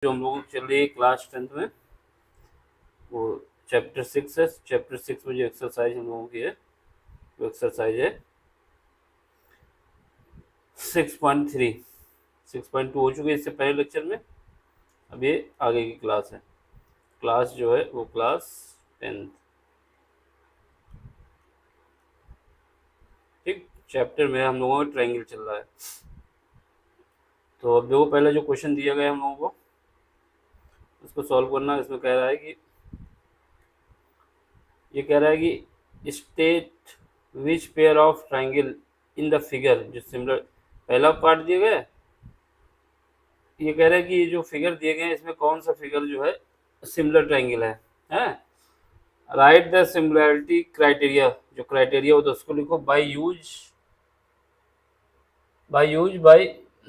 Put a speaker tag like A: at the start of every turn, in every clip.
A: जो हम लोगों की चल रही है क्लास 10th में, वो चैप्टर 6 है। चैप्टर 6 में जो एक्सरसाइज हम लोगों की है वो एक्सरसाइज है 6.3। 6.2 हो चुकी है इससे पहले लेक्चर में। अब ये आगे की क्लास है। क्लास जो है वो क्लास 10th। ठीक, चैप्टर में हम लोगों का ट्रायंगल चल रहा है। तो अब देखो, पहले जो क्वेश्चन दिया गया है हम लोगों को उसको सॉल्व करना। इसमें कह रहा है कि ये कह रहा है कि state which pair of triangle in the figure, जो सिमिलर पहला पार्ट दिया गया है। ये कह रहा है कि ये जो फिगर दिए गए हैं इसमें कौन सा फिगर जो है सिमिलर ट्रायंगल है, हैं? राइट द सिमिलरिटी क्राइटेरिया, जो क्राइटेरिया होता है उसको लिखो by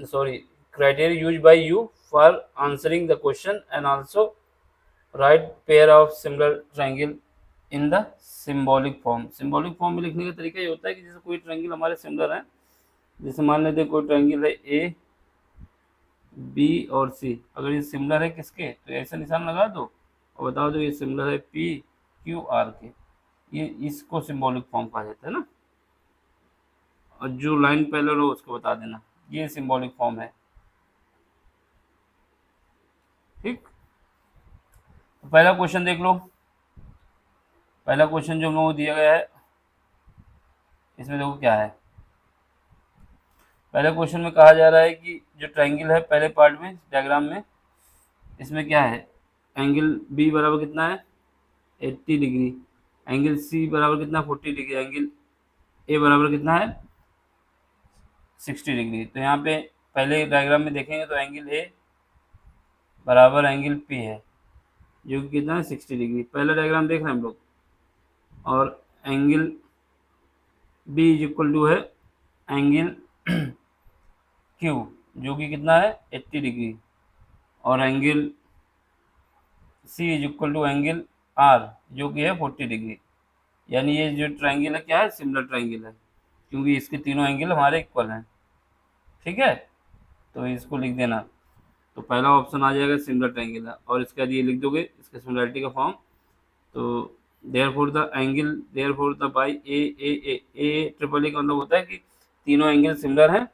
A: sorry criteria use by you for answering the question and also write pair of similar triangle in the symbolic form. Symbolic form में लिखने का तरीका ये होता है कि जैसे कोई ट्रायंगल हमारे सिमिलर है, जैसे मान लेते हैं कोई ट्रायंगल है ए बी और सी, अगर ये सिमिलर है किसके तो ऐसा निशान लगा दो और बताओ दो ये सिमिलर है पी क्यू आर के। ये इसको सिंबॉलिक फॉर्म कहा जाता है ना। और जो लाइन पैरेलल हो उसको बता देना, ये सिंबॉलिक फॉर्म है। ठीक, तो पहला क्वेश्चन देख लो। पहला क्वेश्चन जो हम लोगों को दिया गया है इसमें देखो क्या है। पहले क्वेश्चन में कहा जा रहा है कि जो ट्रायंगल है पहले पार्ट में डायग्राम में, इसमें क्या है, एंगल बी बराबर कितना है 80 डिग्री, एंगल सी बराबर कितना 40 डिग्री, एंगल ए बराबर कितना है 60 डिग्री। तो यहाँ पे पहले डायग्राम में देखेंगे तो एंगल ए बराबर एंगल पी है जो कि कितना है 60 डिग्री, पहला डायग्राम देख रहे हैं हम लोग। और angle B is equal to है एंगल क्यू जो कि कितना है 80 डिग्री, और angle C is equal to angle R जो कि है 40 डिग्री। यानी ये जो ट्रायंगल है क्या है, सिमिलर ट्रायंगल है, क्योंकि इसके तीनों एंगल हमारे इक्वल हैं। ठीक है, तो इसको लिख देना। तो पहला ऑप्शन आ जाएगा सिमिलर ट्रायंगल है, और इसका ये लिख दोगे इसका सिमिलरिटी का फॉर्म। तो therefore the by A triple A का मतलब होता है कि तीनों एंगल सिमिलर हैं।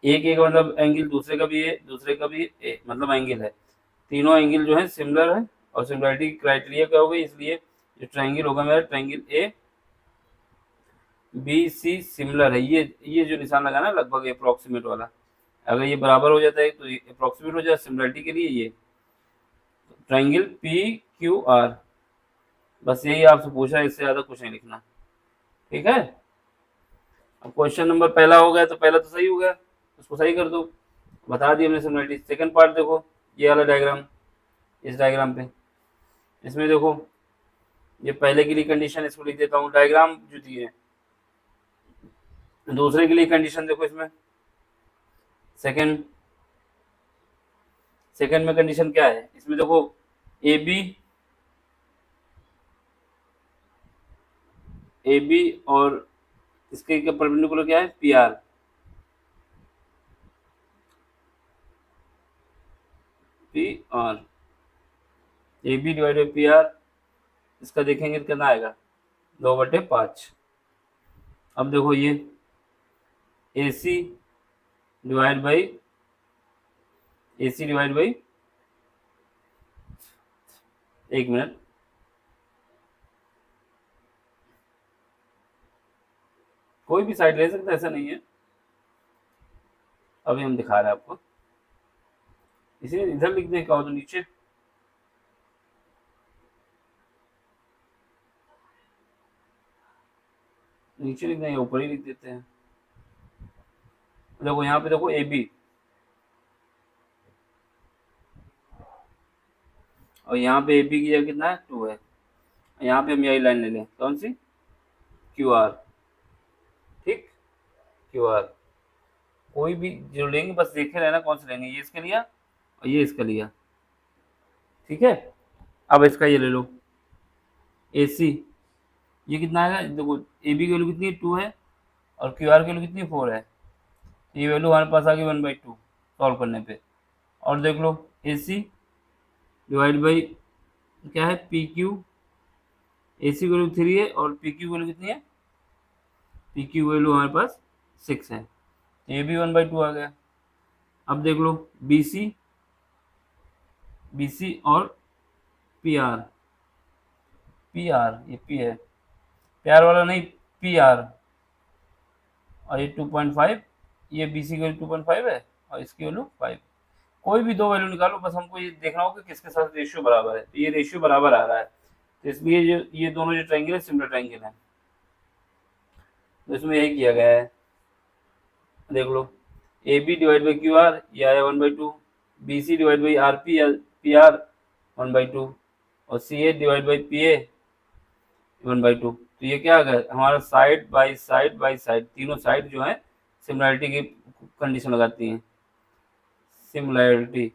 A: एक एक मतलब एंगल दूसरे का भी ए, दूसरे का भी ए, मतलब एंगल है, तीनों एंगल जो है सिमिलर है। और सिमिलरिटी क्राइटेरिया क्या होगा, इसलिए जो ट्रायंगल होगा मेरा triangle A B C similar है। ये जो निशान लगाना लगभग अप्रोक्सीमेट वाला, अगर ये बराबर हो जाता है तो अप्रोक्सीमेट हो जाए सिमिलरिटी के लिए। ये ट्रायंगल पी क्यू आर, बस यही आपसे पूछा है, इससे ज़्यादा कुछ नहीं लिखना। ठीक है, अब क्वेश्चन नंबर पहला हो गया तो पहला तो सही हो गया, उसको सही कर दो, बता दी हमने सिमिलरिटी। सेकंड पार्ट देखो, ये वाला डायग्राम, इस डायग्राम पे, इसमें देखो ये पहले के लिए कंडीशन, इसको लिख देता हूँ डायग्राम जो दी है। दूसरे के लिए कंडीशन देखो, इसमें सेकंड में कंडीशन क्या है, इसमें देखो ए बी और इसके परपेंडिकुलर क्या है P R. A B divide by P R, इसका देखेंगे तो कितना आएगा 2/5। अब देखो ये ए सी डिवाइड बाई एक मिनट, कोई भी साइड ले सकते, ऐसा नहीं है, अभी हम दिखा रहे हैं आपको। इसे इधर लिखने का हो तो नीचे, लिख देंगे, ऊपर ही लिख देते हैं। देखो यहाँ पे देखो ए बी, और यहाँ पे ए बी की जगह कितना है 2 है। यहाँ पे हम यही लाइन ले लें, कौन सी, क्यू आर। ठीक, क्यू आर कोई भी जो लेंगे बस देखे रहना कौन सा लेंगे, ये इसका लिया और ये इसका लिया। ठीक है, अब इसका ये ले लो ए सी, ये कितना आएगा, देखो ए बी की वैल्यू कितनी है 2 है, और क्यू आर की वैल्यू कितनी 4 है। ये वैल्यू हमारे पास आ गई 1/2 सॉल्व करने पे। और देख लो ए सी डिवाइड बाई क्या है पी क्यू। ए सी वैल्यू 3 है और पी क्यू वैल्यू कितनी है, पी क्यू वैल्यू हमारे पास 6 है, तो ये भी 1/2 आ गया। अब देख लो बी सी, बी सी और पी आर, पी आर ये पी है, पी आर वाला नहीं, पी आर, और ये 2.5, ये बी सी की वैल्यू 2.5 है और इसकी वैल्यू 5। कोई भी दो वैल्यू निकालो, बस हमको ये देखना होगा कि किसके साथ रेशियो बराबर है, तो ये रेशियो बराबर आ रहा है, तो इसलिए जो ये दोनों जो ट्रायंगल है सिमिलर ट्रायंगल है, तो इसमें यही किया गया है। देख लो A B divide by Q R ये आया 1/2, B C divide by R P P R 1/2, और C A divide by P A 1/2। तो ये क्या आ गया हमारा साइड बाई साइड, तीनों साइड जो है सिमिलैरिटी की कंडीशन लगाती हैं, सिमिलैरिटी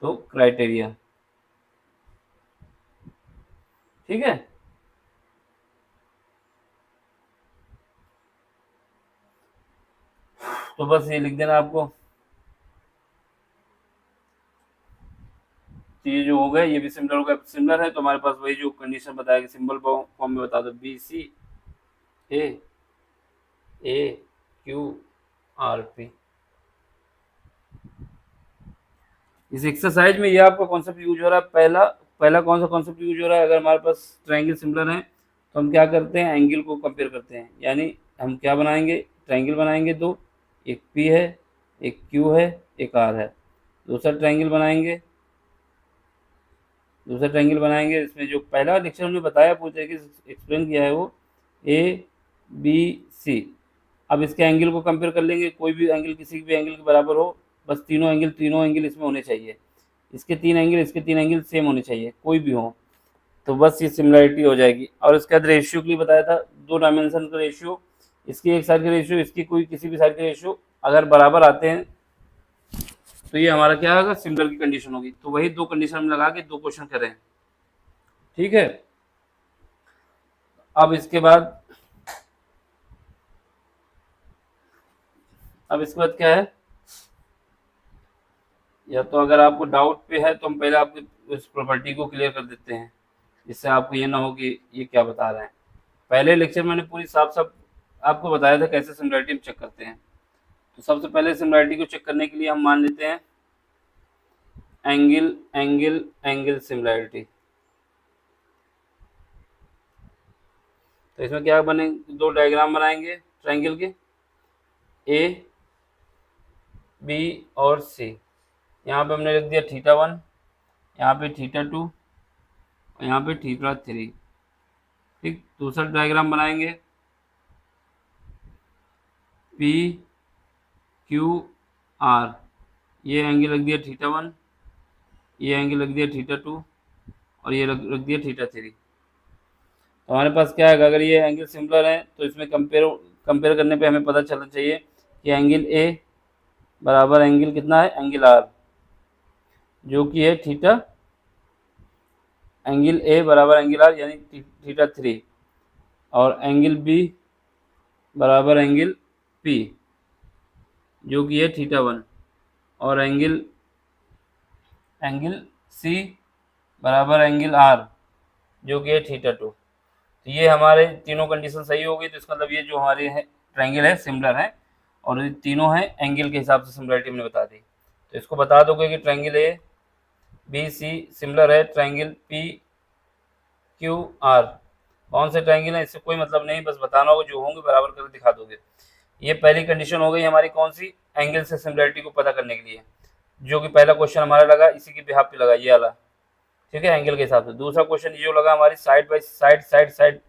A: तो क्राइटेरिया, ठीक है। तो बस ये लिख देना आपको, तो ये जो हो गया ये भी सिमिलर हो गया, सिमिलर है तो हमारे पास वही जो कंडीशन बताया कि सिंबल फॉर्म में बता दो बी सी ए क्यू आर पी। इस एक्सरसाइज में ये आपका कॉन्सेप्ट यूज हो रहा है, पहला पहला कौन सा कॉन्सेप्ट यूज हो रहा है, अगर हमारे पास ट्रायंगल सिमिलर है तो हम क्या करते हैं, एंगल को कंपेयर करते हैं, यानी हम क्या बनाएंगे, ट्रायंगल बनाएंगे दो, एक पी है, एक क्यू है, एक आर है, दूसरा ट्रायंगल बनाएंगे, दूसरा ट्रायंगल बनाएंगे, इसमें जो पहला लेक्चर हमने बताया पूरी तरीके से एक्सप्लेन किया है वो ए बी सी। अब इसके एंगल को कंपेयर कर लेंगे, कोई भी एंगल किसी भी एंगल के बराबर हो, बस तीनों एंगल इसमें होने चाहिए, इसके 3 एंगल इसके 3 एंगल सेम होने चाहिए, कोई भी हो, तो बस ये सिमिलरिटी हो जाएगी। और इसके बाद रेशियो के लिए बताया था, 2 डायमेंशन का रेशियो, इसकी एक साइड का रेशियो, इसकी कोई किसी भी साइड का रेशियो अगर बराबर आते हैं तो ये हमारा क्या होगा, सिमिलर की कंडीशन होगी। तो वही 2 कंडीशन हम लगा के 2 क्वेश्चन करें, ठीक है। अब इसके बाद क्या है, या तो अगर आपको डाउट पे है तो हम पहले आपकी इस प्रॉपर्टी को क्लियर कर देते हैं, जिससे आपको ये ना हो कि ये क्या बता रहे हैं। पहले लेक्चर मैंने पूरी साफ साफ आपको बताया था कैसे सिमिलरिटी हम चेक करते हैं। तो सबसे पहले सिमिलरिटी को चेक करने के लिए हम मान लेते हैं एंगल एंगल एंगल सिमिलरिटी। तो इसमें क्या बने, 2 डायग्राम बनाएंगे ट्रायंगल के, ए बी और सी। यहाँ पे हमने रख दिया θ1, यहाँ पे θ2 और यहाँ पे θ3, ठीक। दूसरा डायग्राम बनाएंगे पी क्यू आर, ये एंगल रख दिया θ1, ये एंगल रख दिया θ2 और ये रख दिया θ3। तो हमारे पास क्या है, अगर ये एंगल सिमिलर है तो इसमें कंपेयर करने पे हमें पता चलना चाहिए कि एंगल ए बराबर एंगल कितना है, एंगल आर, जो कि है थीटा, एंगल ए बराबर एंगल आर यानी θ3, और एंगल बी बराबर एंगल पी जो कि है θ1, और एंगल सी बराबर एंगल आर जो कि है θ2। तो ये हमारे तीनों कंडीशन सही हो गई, तो इसका मतलब ये जो हमारे है ट्रायंगल है सिमिलर है, और ये तीनों हैं एंगल के हिसाब से सिमिलरिटी हमने बता दी। तो इसको बता दोगे कि triangle A B C similar है ट्रायंगल पी क्यू आर। कौन से ट्रायंगल है इससे कोई मतलब नहीं, बस बताना होगा, जो होंगे बराबर करके दिखा दोगे। ये पहली कंडीशन हो गई हमारी, कौन सी, एंगल से सिमिलरिटी को पता करने के लिए, जो कि पहला क्वेश्चन हमारा लगा इसी के बिहाफ पे लगा, ये वाला, ठीक है, एंगल के हिसाब से। दूसरा क्वेश्चन ये जो लगा हमारी साइड बाई साइड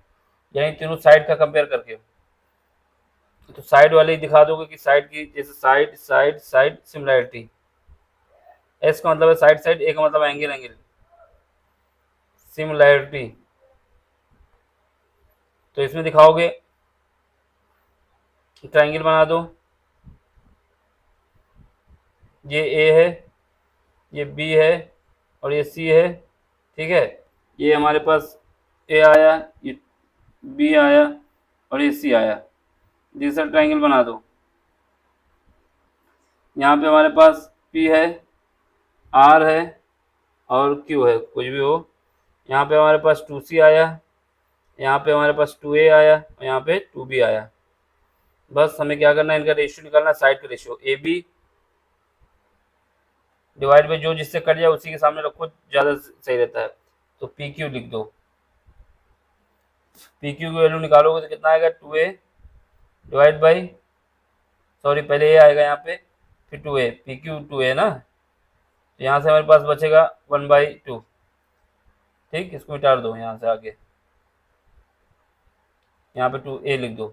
A: यानी तीनों साइड का कंपेयर करके, तो साइड वाले ही दिखा दोगे कि साइड की, जैसे साइड सिमिलरिटी, एस का मतलब है साइड, ए का मतलब एंगल सिमिलरिटी। तो इसमें दिखाओगे ट्रायंगल बना दो, ये ए है, ये बी है और ये सी है, ठीक है। ये हमारे पास ए आया, ये बी आया और ये सी आया, दूसरा ट्रायंगल बना दो। यहाँ पे हमारे पास पी है, आर है और क्यू है, कुछ भी हो। यहाँ पे हमारे पास 2C आया, यहाँ पे हमारे पास 2A आया और यहाँ पे 2B आया। बस हमें क्या करना है, इनका रेशियो निकालना, साइड का ratio. A B divide by जो जिससे कट जाए उसी के सामने रखो, ज़्यादा सही रहता है। तो पी क्यू लिख दो। पी क्यू की वैल्यू निकालोगे तो कितना आएगा, 2A डिवाइड बाई, सॉरी पहले ए आएगा यहाँ पे, फिर 2A, पी क्यू 2A ना, तो यहाँ से हमारे पास बचेगा 1/2। ठीक, इसको मिटा दो यहाँ से आगे, यहाँ पे 2A लिख दो।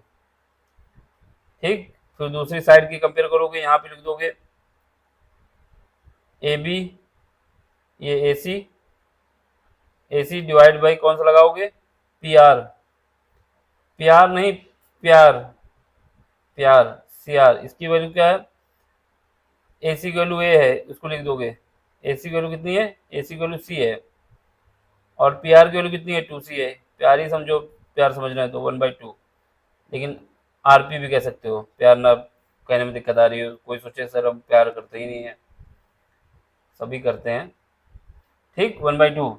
A: ठीक, फिर दूसरी साइड की कंपेयर करोगे, यहाँ पे लिख दोगे ए बी, ये ए सी डिवाइड बाई कौन सा लगाओगे, पी आर, पी आर नहीं, प्यार, प्यार सी आर। इसकी वैल्यू क्या है, ए सी की वैल्यू ए है, उसको लिख दोगे। ए सी की वैल्यू कितनी है, ए सी की वैल्यू सी है, और पी आर की वैल्यू कितनी है, 2C है। प्यार ही समझो, प्यार समझना है तो 1/2, लेकिन आरपी भी कह सकते हो। प्यार ना कहने में दिक्कत आ रही हो, कोई सोचे सर हम प्यार करते ही नहीं है, सभी करते हैं। ठीक, 1/2।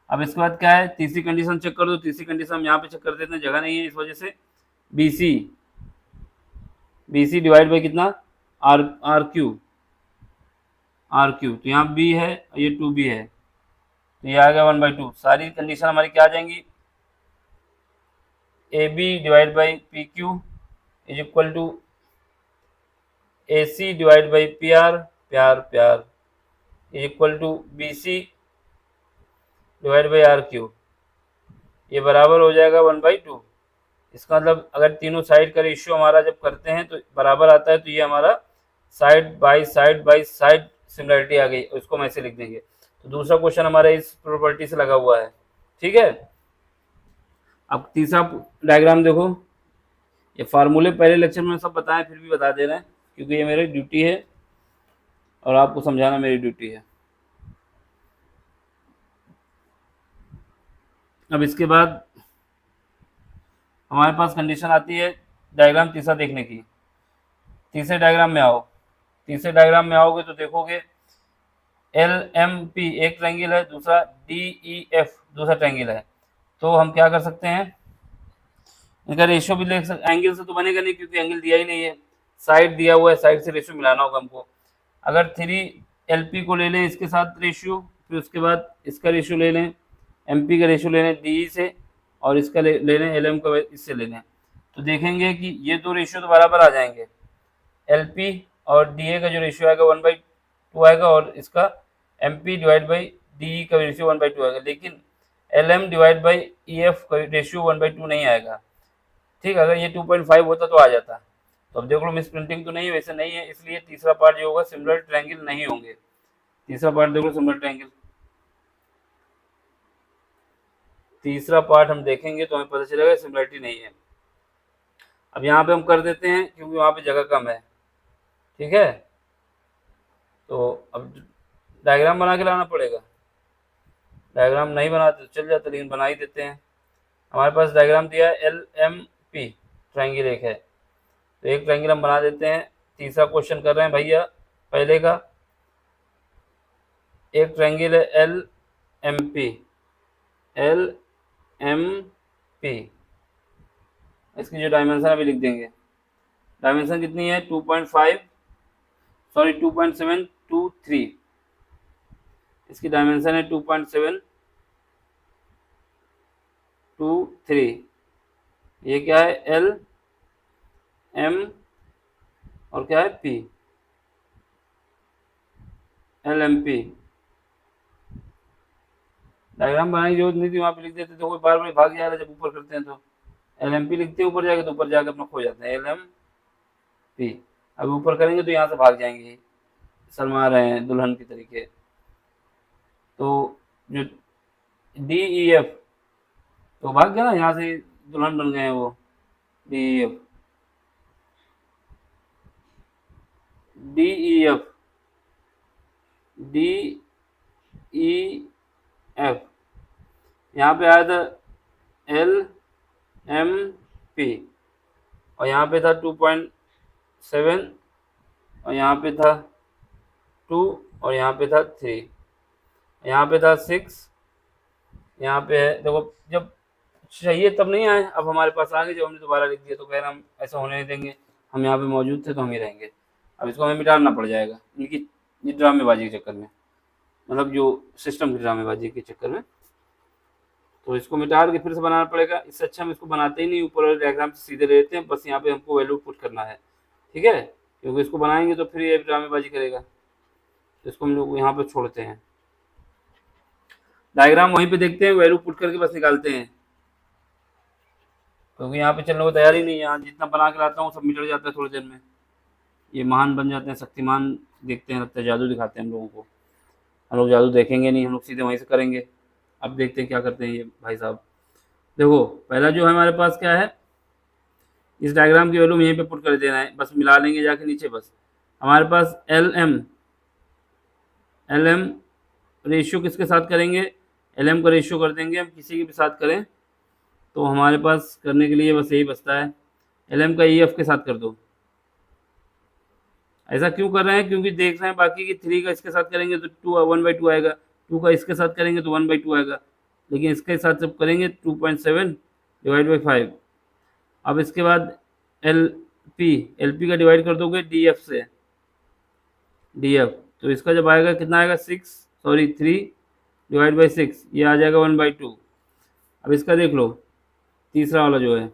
A: अब इसके बाद क्या है, तीसरी कंडीशन चेक कर दो। तीसरी कंडीशन हम यहाँ पे चेक कर देते हैं, जगह नहीं है इस वजह से। बी सी डिवाइड बाई कितना, आर आर क्यू, तो यहाँ बी है और ये 2B है, तो ये आ गया 1/2। सारी कंडीशन हमारी क्या आ जाएंगी, A B divide by P Q is equal to A C divide by P R, प्यार प्यार, is equal to B C divide by R Q, ये बराबर हो जाएगा 1/2। इसका मतलब अगर तीनों साइड का रेशियो हमारा जब करते हैं तो बराबर आता है, तो ये हमारा साइड बाई साइड सिमिलरिटी आ गई, उसको हम ऐसे लिख देंगे। तो दूसरा क्वेश्चन हमारा इस प्रॉपर्टी से लगा हुआ है। ठीक है, अब तीसरा डायग्राम देखो। ये फार्मूले पहले लेक्चर में सब बताएं, फिर भी बता दे रहे हैं क्योंकि ये मेरी ड्यूटी है और आपको समझाना मेरी ड्यूटी है। अब इसके बाद हमारे पास कंडीशन आती है डायग्राम तीसरा देखने की। तीसरे डायग्राम में आओ। तीसरे डायग्राम में आओगे तो देखोगे एल एम पी एक ट्रायंगल है, दूसरा डी ई एफ दूसरा ट्रायंगल है। तो हम क्या कर सकते हैं, इनका रेशियो भी ले सकते। एंगल से तो बनेगा नहीं क्योंकि एंगल दिया ही नहीं है, साइड दिया हुआ है, साइड से रेशियो मिलाना होगा हमको। अगर 3LP को ले लें इसके साथ रेशियो, फिर उसके बाद इसका रेशियो ले लें, MP का रेशियो ले लें DE से, और इसका ले लें LM का इससे ले लें, तो देखेंगे कि ये दो रेशियो तो बराबर आ जाएंगे। LP और DA का जो रेशियो आएगा 1/2 आएगा, और इसका MP डिवाइड बाई DE का रेशियो 1/2 आएगा, लेकिन LM डिवाइड बाई EF का रेशियो 1/2 नहीं आएगा। ठीक, अगर ये 2.5 होता तो आ जाता। तो अब देख लो मिस प्रिंटिंग तो नहीं है, वैसे नहीं है, इसलिए तीसरा पार्ट जो होगा सिमिलर ट्रायंगल नहीं होंगे। तीसरा पार्ट देख लो सिमिलर ट्रायंगल, तीसरा पार्ट हम देखेंगे तो हमें पता चलेगा सिमिलरिटी नहीं है। अब यहाँ पे हम कर देते हैं क्योंकि वहाँ पे जगह कम है। ठीक है, तो अब डायग्राम बना के लाना पड़ेगा। डायग्राम नहीं बनाते तो चल जाता, लेकिन बना ही देते हैं। हमारे पास डायग्राम दिया है LMP ट्रायंगल एक है, तो एक ट्रायंगल हम बना देते हैं। तीसरा क्वेश्चन कर रहे हैं भैया पहले का। एक ट्रायंगल है LMP, इसकी जो डायमेंशन अभी लिख देंगे। डायमेंशन कितनी है, 2.723। इसकी डायमेंशन है 2.723। ये क्या है, LM और क्या है P, LMP। डायग्राम बनाने की जरूरत नहीं थी, वहाँ पे लिख देते तो कोई बार बार भाग जा रहा है जब ऊपर करते हैं तो। LMP लिखते हैं ऊपर जाके, तो ऊपर जाके अपना खो जाते हैं LMP। अब ऊपर करेंगे तो यहाँ से भाग जाएंगे, शर्मा रहे हैं दुल्हन की तरीके। तो जो DEF तो भाग गया ना, यहाँ से दुल्हन बन गए हैं वो। DEF यहाँ पे आया था LMP, और यहाँ पे था 2.7, और यहाँ पे था 2 और यहाँ पे था 3, यहाँ पे था 6, यहाँ पे है। देखो जब चाहिए तब नहीं आए, अब हमारे पास आ गए, जब हमने दोबारा लिख दिया तो कह रहे हम ऐसा होने नहीं देंगे, हम यहाँ पे मौजूद थे तो हम ही रहेंगे। अब इसको हमें मिटाना पड़ जाएगा इनकी ये ड्रामेबाजी के चक्कर में, मतलब जो सिस्टम की ड्रामेबाजी के चक्कर में। तो इसको मिटा के फिर से बनाना पड़ेगा। इससे अच्छा हम इसको बनाते ही नहीं, ऊपर वाले डायग्राम से सीधे ले लेते हैं, बस यहाँ पे हमको वैल्यू पुट करना है, ठीक है, क्योंकि इसको बनाएंगे तो फिर ये ड्रामेबाजी करेगा। तो इसको हम लोग यहाँ पे छोड़ते हैं, डायग्राम वहीं पे देखते हैं, वैल्यू पुट करके बस निकालते हैं, क्योंकि यहाँ पे चलने को तैयार ही नहीं है। यहाँ जितना बना के लाता हूँ सब मिट जाता है थोड़ी देर में। ये महान बन जाते हैं, शक्तिमान देखते हैं, लगता है जादू दिखाते हैं हम लोगों को। हम लोग जादू देखेंगे नहीं, हम लोग सीधे वहीं से करेंगे। अब देखते हैं क्या करते हैं ये भाई साहब। देखो पहला जो है हमारे पास क्या है, इस डायग्राम की वैल्यू यहीं पे पुट कर देना है, बस मिला लेंगे जाके नीचे। बस हमारे पास एल एम रेशियो किसके साथ करेंगे, एल एम का रेशियो कर देंगे हम, किसी के भी साथ करें तो हमारे पास करने के लिए बस यही बचता है, एल एम का ई एफ के साथ कर दो। ऐसा क्यों कर रहे हैं, क्योंकि देख रहे हैं बाकी की 3 का इसके साथ करेंगे तो 1/2 आएगा, 2 का इसके साथ करेंगे तो 1/2 आएगा, लेकिन इसके साथ जब करेंगे 2.7 डिवाइड बाई 5। अब इसके बाद एल पी का डिवाइड कर दोगे डी एफ से, डी एफ तो इसका जब आएगा कितना आएगा 3 डिवाइड बाई 6, ये आ जाएगा 1/2। अब इसका देख लो तीसरा वाला जो है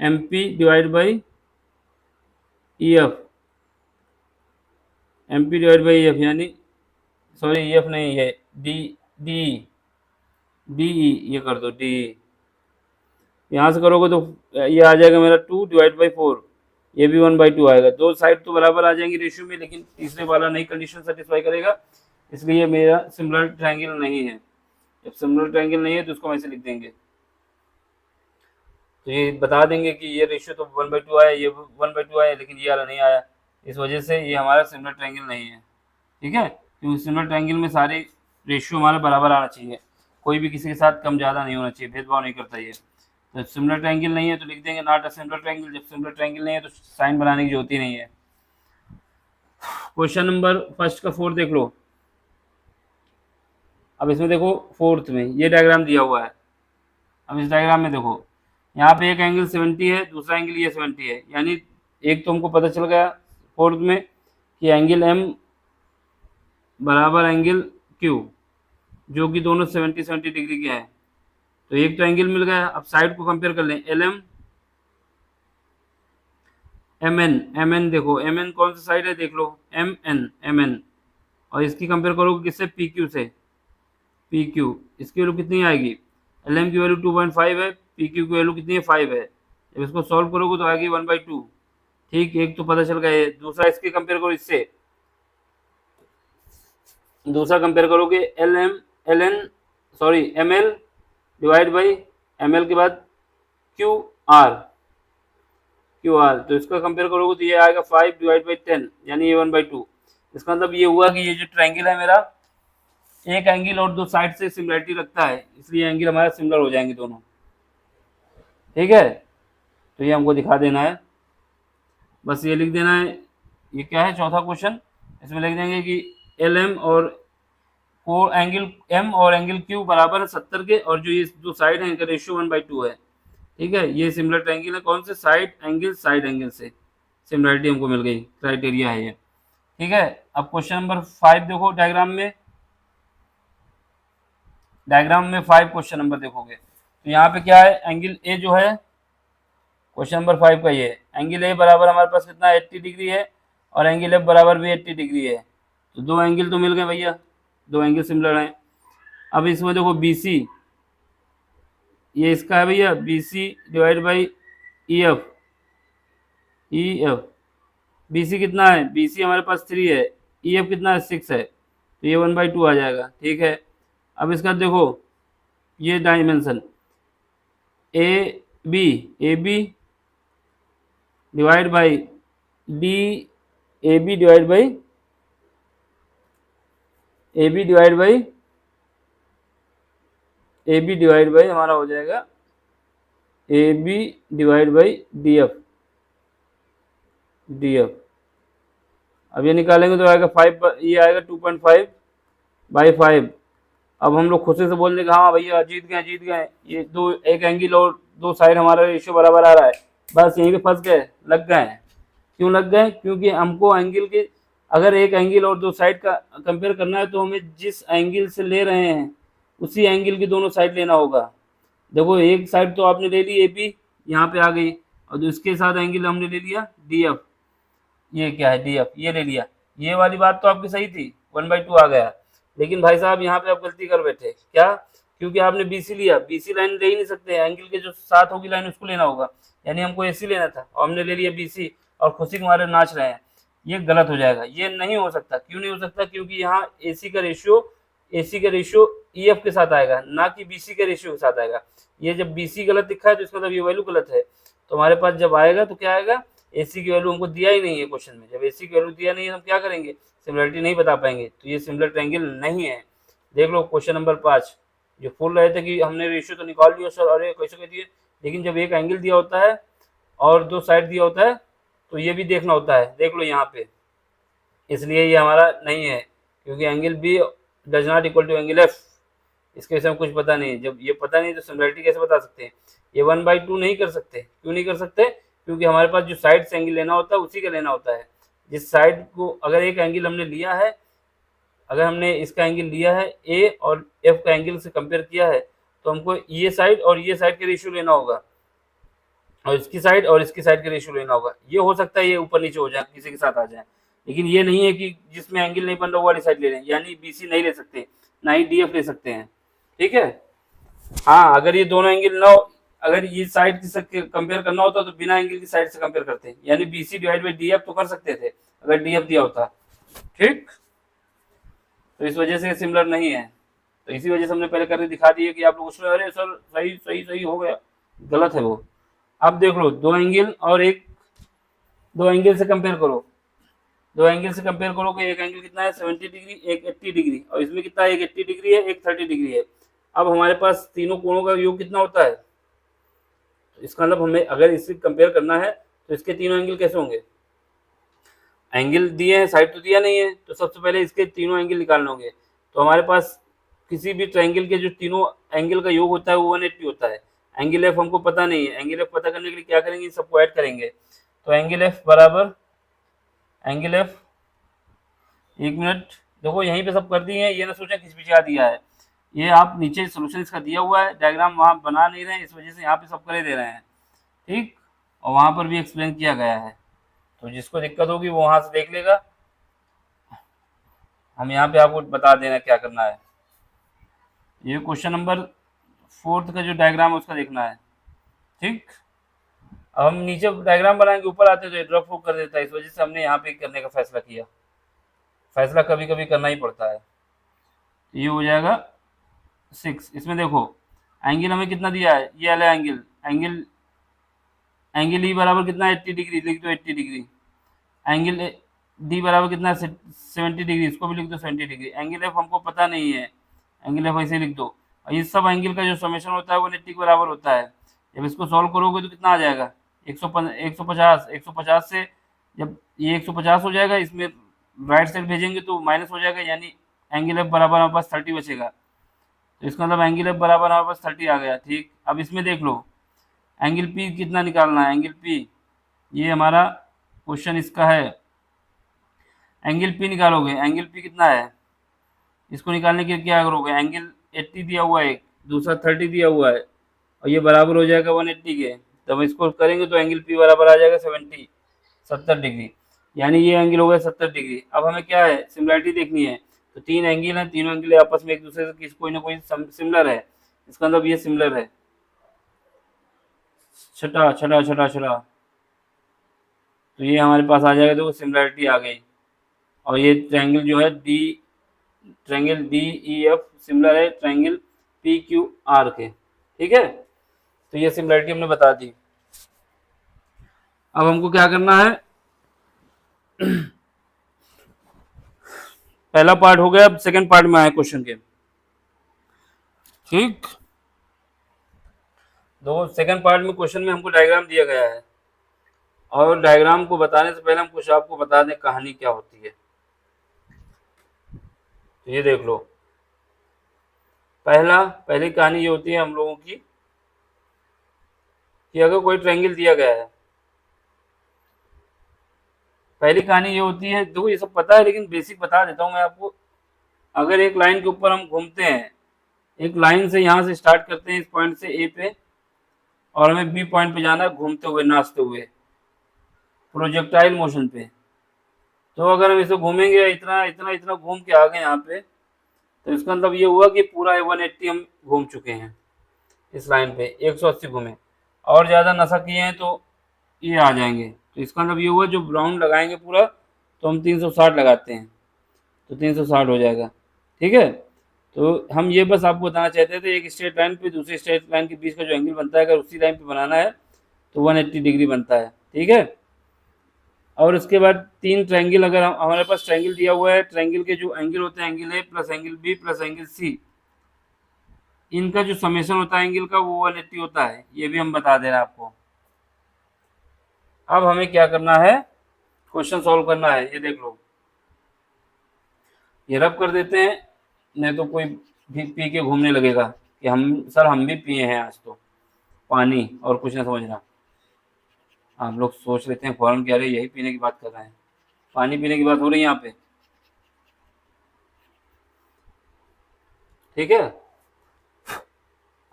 A: M P divide by E F, M P divide by E F, यानी सॉरी ई एफ नहीं है डी डी डी ई, ये कर दो डी। यहाँ से करोगे तो ये आ जाएगा मेरा 2 डिवाइड बाई 4, ये भी 1/2 आएगा। दो साइड तो बराबर आ जाएंगी रेशियो में, लेकिन तीसरे वाला नई कंडीशन सेटिस्फाई करेगा, इसलिए मेरा सिमिलर ट्रायंगल नहीं है। जब सिमिलर ट्रायंगल नहीं है तो इसको हम ऐसे लिख देंगे, तो ये बता देंगे कि ये रेशियो तो 1/2 आया, ये 1/2 आया, लेकिन ये वाला नहीं आया, इस वजह से ये हमारा सिमिलर ट्रायंगल नहीं है, ठीक है। क्योंकि सिमिलर ट्रायंगल में सारे रेशियो हमारे बराबर आना चाहिए, कोई भी किसी के साथ कम ज़्यादा नहीं होना चाहिए, भेदभाव नहीं करता ये। तो सिमिलर ट्रायंगल नहीं है तो लिख देंगे नॉट अ सिमिलर ट्रायंगल। जब सिमिलर ट्रायंगल नहीं है तो साइन बनाने की जरूरत ही नहीं है। क्वेश्चन नंबर फर्स्ट का 4 देख लो। अब इसमें देखो फोर्थ में ये डायग्राम दिया हुआ है। अब इस डायग्राम में देखो यहाँ पे एक एंगल 70 है, दूसरा एंगल ये 70 है, यानी एक तो हमको पता चल गया फोर्थ में कि एंगल एम बराबर एंगल क्यू, जो कि दोनों 70 डिग्री के हैं। तो एक तो एंगल मिल गया। अब साइड को कंपेयर कर लें, एल एम एम एन देखो एम एन कौन सा साइड है देख लो, एम एन, और इसकी कंपेयर करोगे किससे, पी क्यू से, पी क्यू। इसकी वैल्यू कितनी आएगी, एल एम की वैल्यू 2.5 है, पी क्यू की वैल्यू कितनी है 5 है। जब इसको सॉल्व करोगे तो आएगी 1/2, ठीक। एक तो पता चल गया है। दूसरा इसके कंपेयर करो इससे, दूसरा कंपेयर करोगे M L divide by M L के बाद क्यू आर, तो इसका कंपेयर करोगे तो ये आएगा 5 डिवाइड बाई 10, यानी ये 1/2। इसका मतलब ये हुआ कि ये जो ट्रायंगल है मेरा, एक एंगल और दो साइड से सिमिलरिटी रखता है, इसलिए एंगल हमारा सिमिलर हो जाएंगे दोनों, ठीक है। तो ये हमको दिखा देना है, बस ये लिख देना है। ये क्या है, चौथा क्वेश्चन। इसमें लिख देंगे कि एल एम और एंगल एम और एंगल क्यू बराबर है 70 के, और जो ये दो साइड है इनका रेशियो 1/2 है, ठीक है। ये सिमिलर ट्रायंगल है, कौन से, साइड एंगल से सिमिलरिटी हमको मिल गई, क्राइटेरिया है ये, ठीक है। अब क्वेश्चन नंबर 5 देखो, डायग्राम में 5 क्वेश्चन नंबर देखोगे तो यहाँ पे क्या है, एंगल ए जो है क्वेश्चन नंबर 5 का, ये एंगल ए बराबर हमारे पास कितना 80 डिग्री है, और एंगल एफ बराबर भी 80 डिग्री है। तो दो एंगल तो मिल गए भैया, दो एंगल सिमिलर हैं। अब इसमें देखो बी सी, ये इसका है भैया, B C divide by E F, B C कितना है, बी सी हमारे पास 3 है, ई एफ कितना है 6 है, तो ये 1/2 आ जाएगा, ठीक है। अब इसका देखो ये dimension A B divide by D A B divide by हमारा हो जाएगा A B divide by D F, अब ये निकालेंगे तो आएगा 5, ये आएगा 2.5/5। अब हम लोग खुशी से बोल देंगे हाँ भैया जीत गए जीत गए, ये दो एक एंगल और दो साइड हमारा रेशियो बराबर आ रहा है। बस यहीं पे फंस गए, लग गए। क्यों लग गए? क्योंकि हमको एंगल के, अगर एक एंगल और दो साइड का कंपेयर करना है तो हमें जिस एंगल से ले रहे हैं उसी एंगल की दोनों साइड लेना होगा। देखो एक साइड तो आपने ले ली ए बी, यहाँ पे आ गई, और इसके साथ एंगल हमने ले लिया डी एफ, ये क्या है डी एफ, ये ले लिया। ये वाली बात तो आपकी सही थी, 1/2 आ गया। लेकिन भाई साहब यहाँ पे आप गलती कर बैठे, क्या? क्योंकि आपने बीसी लिया, बीसी लाइन ले ही नहीं सकते, एंगल के जो साथ होगी लाइन उसको लेना होगा, यानी हमको एसी लेना था और हमने ले लिया बीसी और खुशी के मारे नाच रहे हैं। ये गलत हो जाएगा, ये नहीं हो सकता। क्यों नहीं हो सकता? क्योंकि यहाँ एसी का रेशियो ई एफ के साथ आएगा, ना कि बीसी के रेशियो के साथ आएगा। ये जब बीसी गलत लिखा है तो इसका मतलब ये वैल्यू गलत है। तो हमारे पास जब आएगा तो क्या आएगा, एसी की वैल्यू हमको दिया ही नहीं है क्वेश्चन में। जब एसी की वैल्यू दिया नहीं है तो हम क्या करेंगे, सिमिलरिटी नहीं बता पाएंगे, तो ये सिमिलर ट्रायंगल नहीं है। देख लो क्वेश्चन नंबर 5, जो बोल रहे थे कि हमने रेशियो तो निकाल लिया सर, अरे कैसे कह दिए, लेकिन जब एक एंगल दिया होता है और दो साइड दिया होता है तो ये भी देखना होता है। देख लो यहाँ पे, इसलिए ये हमारा नहीं है, क्योंकि angle B does not equal to angle F. इसके विषय में कुछ पता नहीं है। जब ये पता नहीं तो सिमिलरिटी कैसे बता सकते हैं? ये 1/2 नहीं कर सकते। क्यों नहीं कर सकते? क्योंकि हमारे पास जो साइड से एंगल लेना होता है उसी का लेना होता है। जिस साइड को अगर एक एंगल हमने लिया है, अगर हमने इसका एंगल लिया है ए और एफ का एंगल से कंपेयर किया है, तो हमको ये साइड और ये साइड के रेशियो लेना होगा, और इसकी साइड और इसकी साइड के रेशियो लेना होगा। ये हो सकता है ये ऊपर नीचे हो जाए, किसी के साथ आ जाए, लेकिन ये नहीं है कि जिसमें एंगल नहीं बन रहा वो वाली साइड ले लें, यानी बीसी नहीं ले सकते, ना ही डीएफ ले सकते हैं। ठीक है। हाँ, अगर ये दोनों एंगल ना हो, अगर ये साइड से कंपेयर करना होता तो बिना एंगल की साइड से कंपेयर करते हैं, यानी बीसी डिवाइड बाई डीएफ तो कर सकते थे अगर डीएफ दिया होता। ठीक, तो इस वजह से सिमिलर नहीं है। तो इसी वजह से हमने पहले करके दिखा दिया कि आप लोग उसमें अरे सर सही सही सही हो गया, गलत है वो। अब देख लो दो एंगल और दो एंगल से कंपेयर करो, दो एंगल से कंपेयर करोगे, एक एंगल कितना है 70 डिग्री, एक 80 डिग्री, और इसमें कितना है, एक 80 डिग्री है, एक 30 डिग्री है। अब हमारे पास तीनों कोणों का योग कितना होता है? तो इसका मतलब हमें अगर इससे कंपेयर करना है तो इसके तीनों एंगल कैसे होंगे? एंगल दिए हैं, साइड तो दिया नहीं है, तो सबसे पहले इसके तीनों एंगल निकालने होंगे। तो हमारे पास किसी भी ट्रायंगल के जो तीनों एंगल का योग होता है वो 180 होता है। एंगल एफ हमको पता नहीं है, एंगल एफ पता करने के लिए क्या करेंगे, सबको ऐड करेंगे। तो एंगल एफ बराबर, एंगल एफ, एक मिनट, देखो यहीं पे सब कर दिए हैं, ये ना सोचें किस पीछे दिया है, ये आप नीचे सोल्यूशन इसका दिया हुआ है, डायग्राम वहाँ बना नहीं रहे हैं, इस वजह से यहाँ पे सब करे दे रहे हैं। ठीक, और वहाँ पर भी एक्सप्लेन किया गया है, तो जिसको दिक्कत होगी वो वहाँ से देख लेगा। हम यहाँ पे आपको बता देना क्या करना है। ये क्वेश्चन नंबर 4 का जो डायग्राम है उसका देखना है। ठीक, अब हम नीचे डायग्राम बनाएंगे, ऊपर आते तो ड्रॉप प्रूफ कर देता है, इस वजह से हमने यहाँ पे करने का फैसला किया। फैसला कभी कभी करना ही पड़ता है। ये हो जाएगा 6। इसमें देखो एंगल हमें कितना दिया है, ये वाला एंगल, एंगल ई बराबर कितना है 80 डिग्री, लिख दो 80 डिग्री। एंगल डी बराबर कितना है 70 डिग्री, इसको भी लिख दो 70 डिग्री। एंगल एफ हमको पता नहीं है, एंगल एफ ऐसे लिख दो। और ये सब एंगल का जो समेशन होता है वो 180 के बराबर होता है। जब इसको सॉल्व करोगे तो कितना आ जाएगा, 150 से जब ये 150 हो जाएगा, इसमें राइट साइड भेजेंगे तो माइनस हो जाएगा, यानी एंगल एफ बराबर हमारे पास 30 बचेगा। तो इसका मतलब एंगल एफ बराबर हमारे पास 30 आ गया। ठीक, अब इसमें देख लो एंगल पी कितना निकालना है, एंगल पी, ये हमारा क्वेश्चन इसका है, एंगल पी निकालोगे, एंगल पी कितना है, इसको निकालने के लिए क्या करोगे, एंगल 80 दिया हुआ है, दूसरा 30 दिया हुआ है, और ये बराबर हो जाएगा 180 के। तब इसको करेंगे तो एंगल पी बराबर आ जाएगा 70 डिग्री, यानी ये एंगल हो गया 70 डिग्री। अब हमें क्या है, सिमिलरिटी देखनी है। तो तीन एंगल हैं, तीनों एंगल आपस में एक दूसरे से कोई ना कोई सिमिलर है, इसका मतलब ये सिमिलर है। छठा छठा छठा छठा, तो ये हमारे पास आ जाएगा, देखो सिमिलरिटी आ गई। और ये ट्रायंगल जो है triangle D E F similar है ट्रायंगल पी क्यू आर के। ठीक है, तो ये सिमिलरिटी हमने बता दी। अब हमको क्या करना है, पहला पार्ट हो गया, अब सेकंड पार्ट में आए क्वेश्चन के। ठीक, दो सेकंड पार्ट में क्वेश्चन में हमको डायग्राम दिया गया है, और डायग्राम को बताने से पहले हम कुछ आपको बता दें कहानी क्या होती है। तो ये देख लो, पहली कहानी ये होती है हम लोगों की कि अगर कोई ट्रायंगल दिया गया है। पहली कहानी ये होती है, देखो ये सब पता है लेकिन बेसिक बता देता हूँ मैं आपको। अगर एक लाइन के ऊपर हम घूमते हैं, एक लाइन से यहाँ से स्टार्ट करते हैं इस पॉइंट से ए पे, और हमें बी पॉइंट पे जाना है घूमते हुए, नाचते हुए, प्रोजेक्टाइल मोशन पे। तो अगर हम इसे घूमेंगे इतना इतना इतना घूम के आ गए यहाँ पे, तो इसका मतलब ये हुआ कि पूरा 180 हम घूम चुके हैं इस लाइन पे, 180 घूमे। और ज़्यादा नशा किए हैं तो ये आ जाएंगे। तो इसका मतलब ये हुआ जो राउंड लगाएंगे पूरा, तो हम 360 लगाते हैं तो 360 हो जाएगा। ठीक है, तो हम ये बस आपको बताना चाहते थे, एक स्ट्रेट लाइन पे दूसरी स्ट्रेट लाइन के बीच का जो एंगल बनता है, अगर उसी लाइन पे बनाना है तो 180 डिग्री बनता है। ठीक है, और उसके बाद 3 ट्रायंगल, अगर हमारे पास ट्रायंगल दिया हुआ है, ट्रायंगल के जो एंगल होते हैं, angle A plus angle B plus angle C, इनका जो समेशन होता है एंगल का वो 180 होता है। ये भी हम बता दे रहे हैं आपको। अब हमें क्या करना है, क्वेश्चन सॉल्व करना है। ये देख लो, ये रब कर देते हैं, नहीं तो कोई भी पी के घूमने लगेगा कि हम भी पिए हैं आज तो पानी, और कुछ ना समझना। आप लोग सोच लेते हैं फौरन कि अरे यही पीने की बात कर रहे हैं, पानी पीने की बात हो रही है यहाँ पे। ठीक है,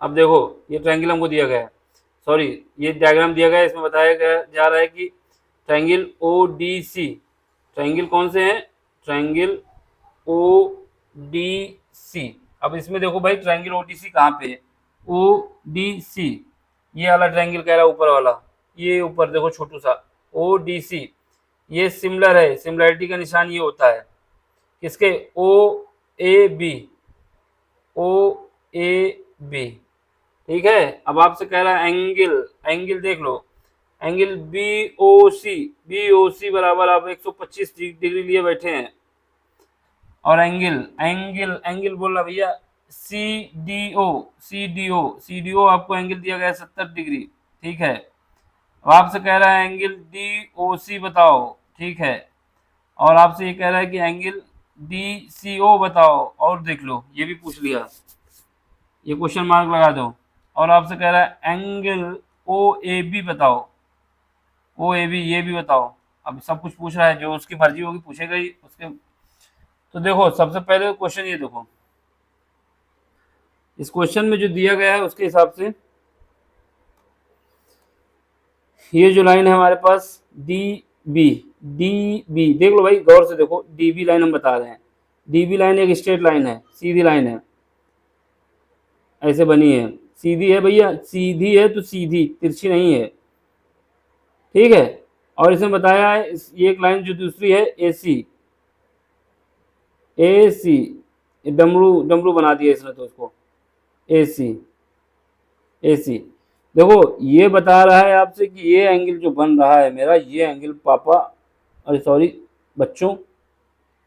A: अब देखो ये ट्रायंगल हमको दिया गया है, सॉरी ये डायग्राम दिया गया है, इसमें बताया गया जा रहा है कि triangle O D C, triangle कौन से हैं, ट्रायंगल ओ डी सी। अब इसमें देखो भाई ट्रायंगल ओ डी सी कहाँ पे है, ओ डी सी, ये वाला ट्रायंगल कह रहा है ऊपर वाला, ये ऊपर देखो छोटू सा ओ डी सी, ये सिमिलर है, सिमिलरिटी का निशान ये होता है किसके, ओ A B, O A B. ठीक है, अब आपसे कह रहा है एंगल, एंगल देख लो, एंगल बी ओ सी, बी ओ सी बराबर आप 125 डिग्री लिए बैठे हैं, और एंगल एंगल एंगल बोल रहा भैया C D O, C D O, C D O आपको एंगल दिया गया है 70 डिग्री। ठीक है, अब आपसे कह रहा है एंगल डी ओ सी बताओ। ठीक है, और आपसे ये कह रहा है कि एंगल डी सी ओ बताओ, और देख लो ये भी पूछ लिया, ये क्वेश्चन मार्क लगा दो। और आपसे कह रहा है एंगल ओ ए बी बताओ, ओ ए बी ये भी बताओ। अब सब कुछ पूछ रहा है, जो उसकी मर्जी होगी पूछेगा ही उसके। तो देखो सबसे पहले क्वेश्चन ये देखो, इस क्वेश्चन में जो दिया गया है उसके हिसाब से ये जो लाइन है हमारे पास डी बी, डी बी देख लो भाई गौर से देखो, डी बी लाइन हम बता रहे हैं, डी बी लाइन एक स्ट्रेट लाइन है, सीधी लाइन है, ऐसे बनी है, सीधी है भैया, सीधी है तो सीधी, तिरछी नहीं है। ठीक है, और इसमें बताया है ये एक लाइन जो दूसरी है ए सी, ए सी, डमरू डमरू बना दिया इसने तो उसको, ए सी, ए सी। देखो ये बता रहा है आपसे कि ये एंगल जो बन रहा है मेरा, ये एंगल पापा, अरे सॉरी बच्चों,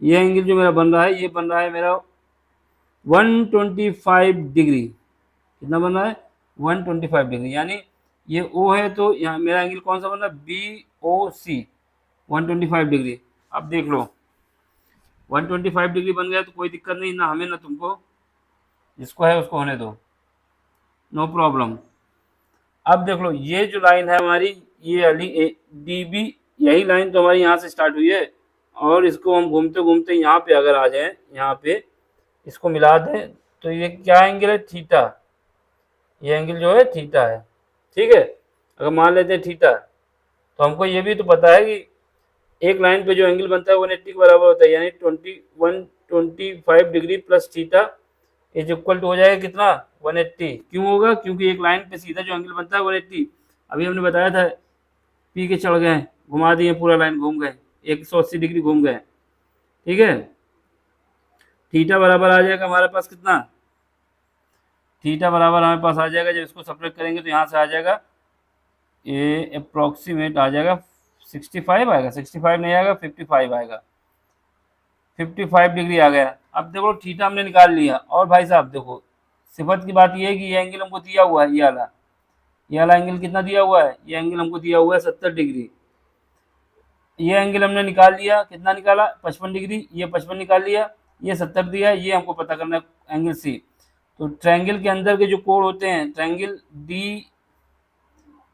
A: ये एंगल जो मेरा बन रहा है, ये बन रहा है मेरा 125 डिग्री। कितना बन रहा है, 125 डिग्री, यानी ये ओ है तो यहाँ मेरा एंगल कौन सा बन रहा है, बी ओ सी, 125 डिग्री। अब देख लो 125 डिग्री बन गया तो कोई दिक्कत नहीं, ना हमें ना तुमको, जिसको है उसको होने दो, नो प्रॉब्लम। अब देख लो ये जो लाइन है हमारी, ये वाली डी बी, यही लाइन तो हमारी यहाँ से स्टार्ट हुई है, और इसको हम घूमते घूमते यहाँ पे अगर आ जाए, यहाँ पे इसको मिला दें, तो ये क्या एंगल है, थीटा, ये एंगल जो है थीटा है। ठीक है, अगर मान लेते हैं थीटा, तो हमको ये भी तो पता है कि एक लाइन पे जो एंगल बनता है 180 के बराबर होता है, यानी 125 degree plus theta is equal to हो जाएगा कितना, 180। क्यों होगा, क्योंकि एक लाइन पे सीधा जो एंगल बनता है 180, अभी हमने बताया था, पी के चढ़ गए, घुमा दिए, पूरा लाइन घूम गए, 180 डिग्री घूम गए। ठीक है, थीटा बराबर आ जाएगा हमारे पास कितना, थीटा बराबर हमारे पास आ जाएगा, जब इसको सब्ट्रैक्ट करेंगे तो यहाँ से आ जाएगा, ये अप्रोक्सीमेट आ जाएगा 65 आएगा, 65 नहीं आएगा, 55 आएगा, 55 डिग्री आ गया। अब देखो थीटा हमने निकाल लिया, और भाई साहब देखो सिफत की बात ये है कि ये एंगल हमको दिया हुआ है, ये वाला एंगल कितना दिया हुआ है, ये एंगल हमको दिया हुआ है 70 डिग्री। ये एंगल हमने निकाल लिया, कितना निकाला 55 डिग्री, ये 55 निकाल लिया, ये 70 दिया, ये हमको पता करना है एंगल सी। तो ट्रायंगल के अंदर के जो कोण होते हैं, ट्रायंगल डी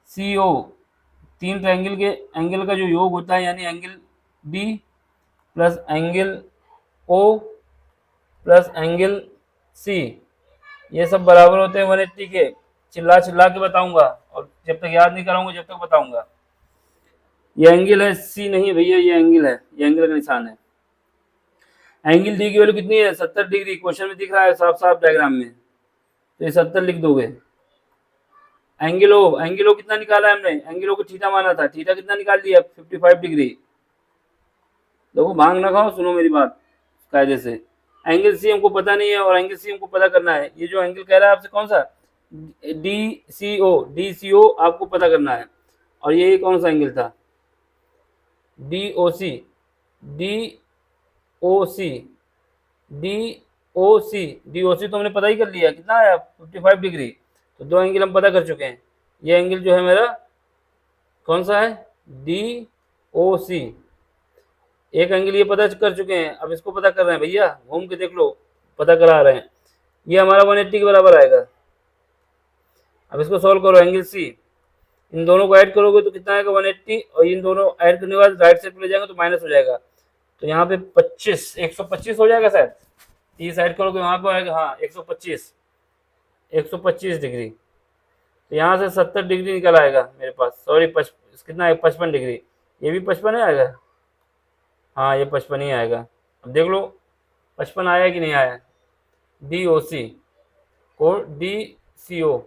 A: सी ओ, तीन ट्रायंगल के एंगल का जो योग होता है, यानी angle D plus angle O plus angle C, ये सब बराबर होते हैं 180 के। चिल्ला चिल्ला के बताऊंगा, और जब तक याद नहीं कराऊंगा जब तक बताऊंगा। ये एंगल है सी, नहीं भैया ये एंगल है, ये एंगल का निशान है। एंगल डी की वैल्यू कितनी है 70 डिग्री, क्वेश्चन में दिख रहा है साफ साफ डायग्राम में, तो ये 70 लिख दोगे। एंगल ओ कितना निकाला है हमने, एंगल ओ को थीटा माना था, थीटा कितना निकाल दिया 55 डिग्री। देखो भांग ना खाओ, सुनो मेरी बात कायदे से। एंगल सी हमको पता नहीं है, और एंगल सी हमको पता करना है। ये जो एंगल कह रहा है आपसे कौन सा, डी सी ओ आपको पता करना है। और ये कौन सा एंगल था, D O C, D O C, D O C, D O सी तो हमने पता ही कर लिया, कितना आया 55 डिग्री। तो दो एंगल हम पता कर चुके हैं। ये एंगल जो है मेरा कौन सा है, डी ओ सी। एक एंगल ये पता कर चुके हैं, अब इसको पता कर रहे हैं भैया, घूम के देख लो, पता करा रहे हैं। ये हमारा 180 के बराबर आएगा। अब इसको सॉल्व करो, एंगल सी, इन दोनों को ऐड करोगे तो कितना आएगा 180, और इन दोनों ऐड करने के बाद राइट साइड पे ले जाएंगे तो माइनस हो जाएगा। तो यहाँ पे 25 125 हो जाएगा शायद, 30 ऐड करोगे वहाँ पे आएगा, हाँ 125 डिग्री। तो यहाँ से 70 डिग्री निकल आएगा मेरे पास, सॉरी कितना है 55 डिग्री, ये भी 55 ही आएगा, हाँ ये 55 ही आएगा। अब देख लो 55 आया कि नहीं आया। डी ओ सी और डी सी ओ,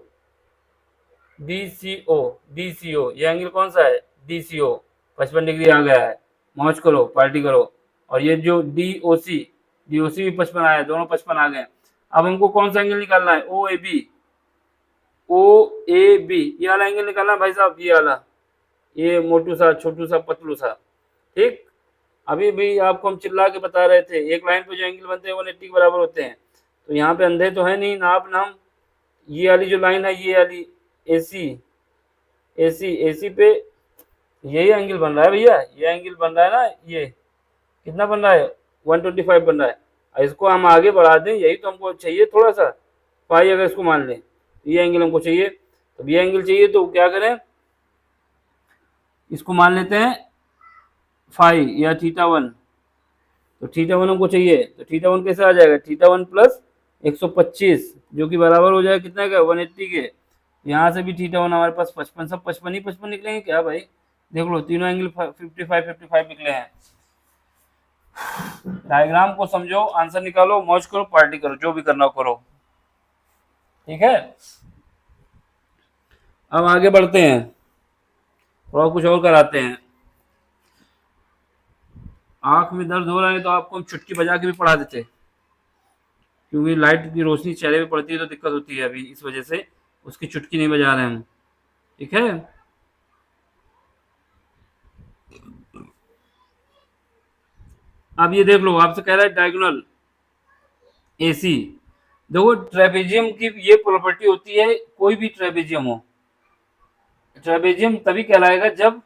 A: डी सी ओ, डी सी ओ, ये एंगल कौन सा है डी सी ओ, 55 डिग्री आ गया है। मौज करो, पार्टी करो। और ये जो डी ओ सी भी 55 आया, दोनों 55 आ गए। अब हमको कौन सा एंगल निकालना है, ओ A B, O A B, ये वाला एंगल निकालना भाई साहब, ये वाला, ये मोटू सा छोटू सा पतलू सा, ठीक। अभी भी आपको हम चिल्ला के बता रहे थे, एक लाइन पे जो एंगल बनते हैं 180 के बराबर होते हैं। तो यहाँ पे अंधे तो है नहीं ना आप ना हम, ये वाली जो लाइन है, ये वाली एसी, एसी पे यही एंगल बन रहा है भैया, ये एंगल बन रहा है ना, ये कितना बन रहा है 125 बन रहा है। और इसको हम आगे बढ़ा दें, यही तो हमको चाहिए थोड़ा सा, पाई अगर इसको मान लें, ये एंगल हमको चाहिए। तो ये एंगल चाहिए तो क्या करें, इसको मान लेते हैं फाई या थीटा 1। तो थीटा 1 हमको चाहिए, तो थीटा 1 कैसे आ जाएगा, थीटा 1 प्लस 125, जो कि बराबर हो जाएगा कितना का 180 के। यहाँ से भी थीटा 1 हमारे पास 55, सब 55 ही 55 निकलेंगे क्या भाई, देख लो तीनों एंगल 55 निकले हैं। डायग्राम को समझो, आंसर निकालो, मौज करो, पार्टी करो, जो भी करना हो करो, ठीक है। अब आगे बढ़ते हैं, थोड़ा कुछ और कराते हैं। आंख में दर्द हो रहा है तो आपको हम चुटकी बजा के भी पढ़ा देते, क्योंकि लाइट की रोशनी चेहरे पे पड़ती है तो दिक्कत होती है, अभी इस वजह से उसकी चुटकी नहीं बजा रहे हैं हम, ठीक है। अब ये देख लो, आपसे कह रहा है डायगोनल एसी। देखो ट्रेपेजियम की ये प्रॉपर्टी होती है, कोई भी ट्रेपेजियम हो, ट्रेपेजियम तभी कहलाएगा जब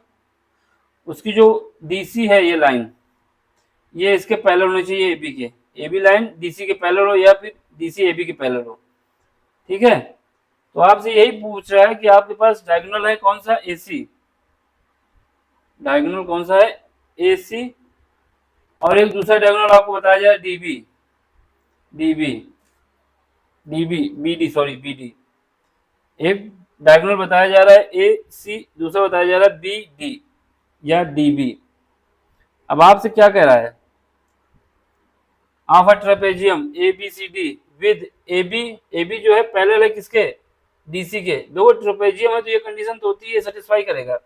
A: उसकी जो डीसी है, ये लाइन, ये इसके पैरेलल होनी चाहिए एबी के, एबी लाइन डीसी के पैरेलल हो, या फिर डीसी एबी के पैरेलल हो, ठीक है। तो आपसे यही पूछ रहा है कि आपके पास डायगोनल है कौन सा, एसी, डायगोनल कौन सा है एसी, और एक दूसरा डायगोनल आपको बताया जाए D B, D B D B B D, sorry B D. एक डायगोनल बताया जा रहा है ए सी, दूसरा बताया जा रहा है बी डी या डीबी। अब आपसे क्या कह रहा है, of a trapezium A B C D with A B जो है पैरेलल है किसके, डीसी के। दो ट्रेपेजियम है तो ये कंडीशन तो होती है, सेटिस्फाई करेगा।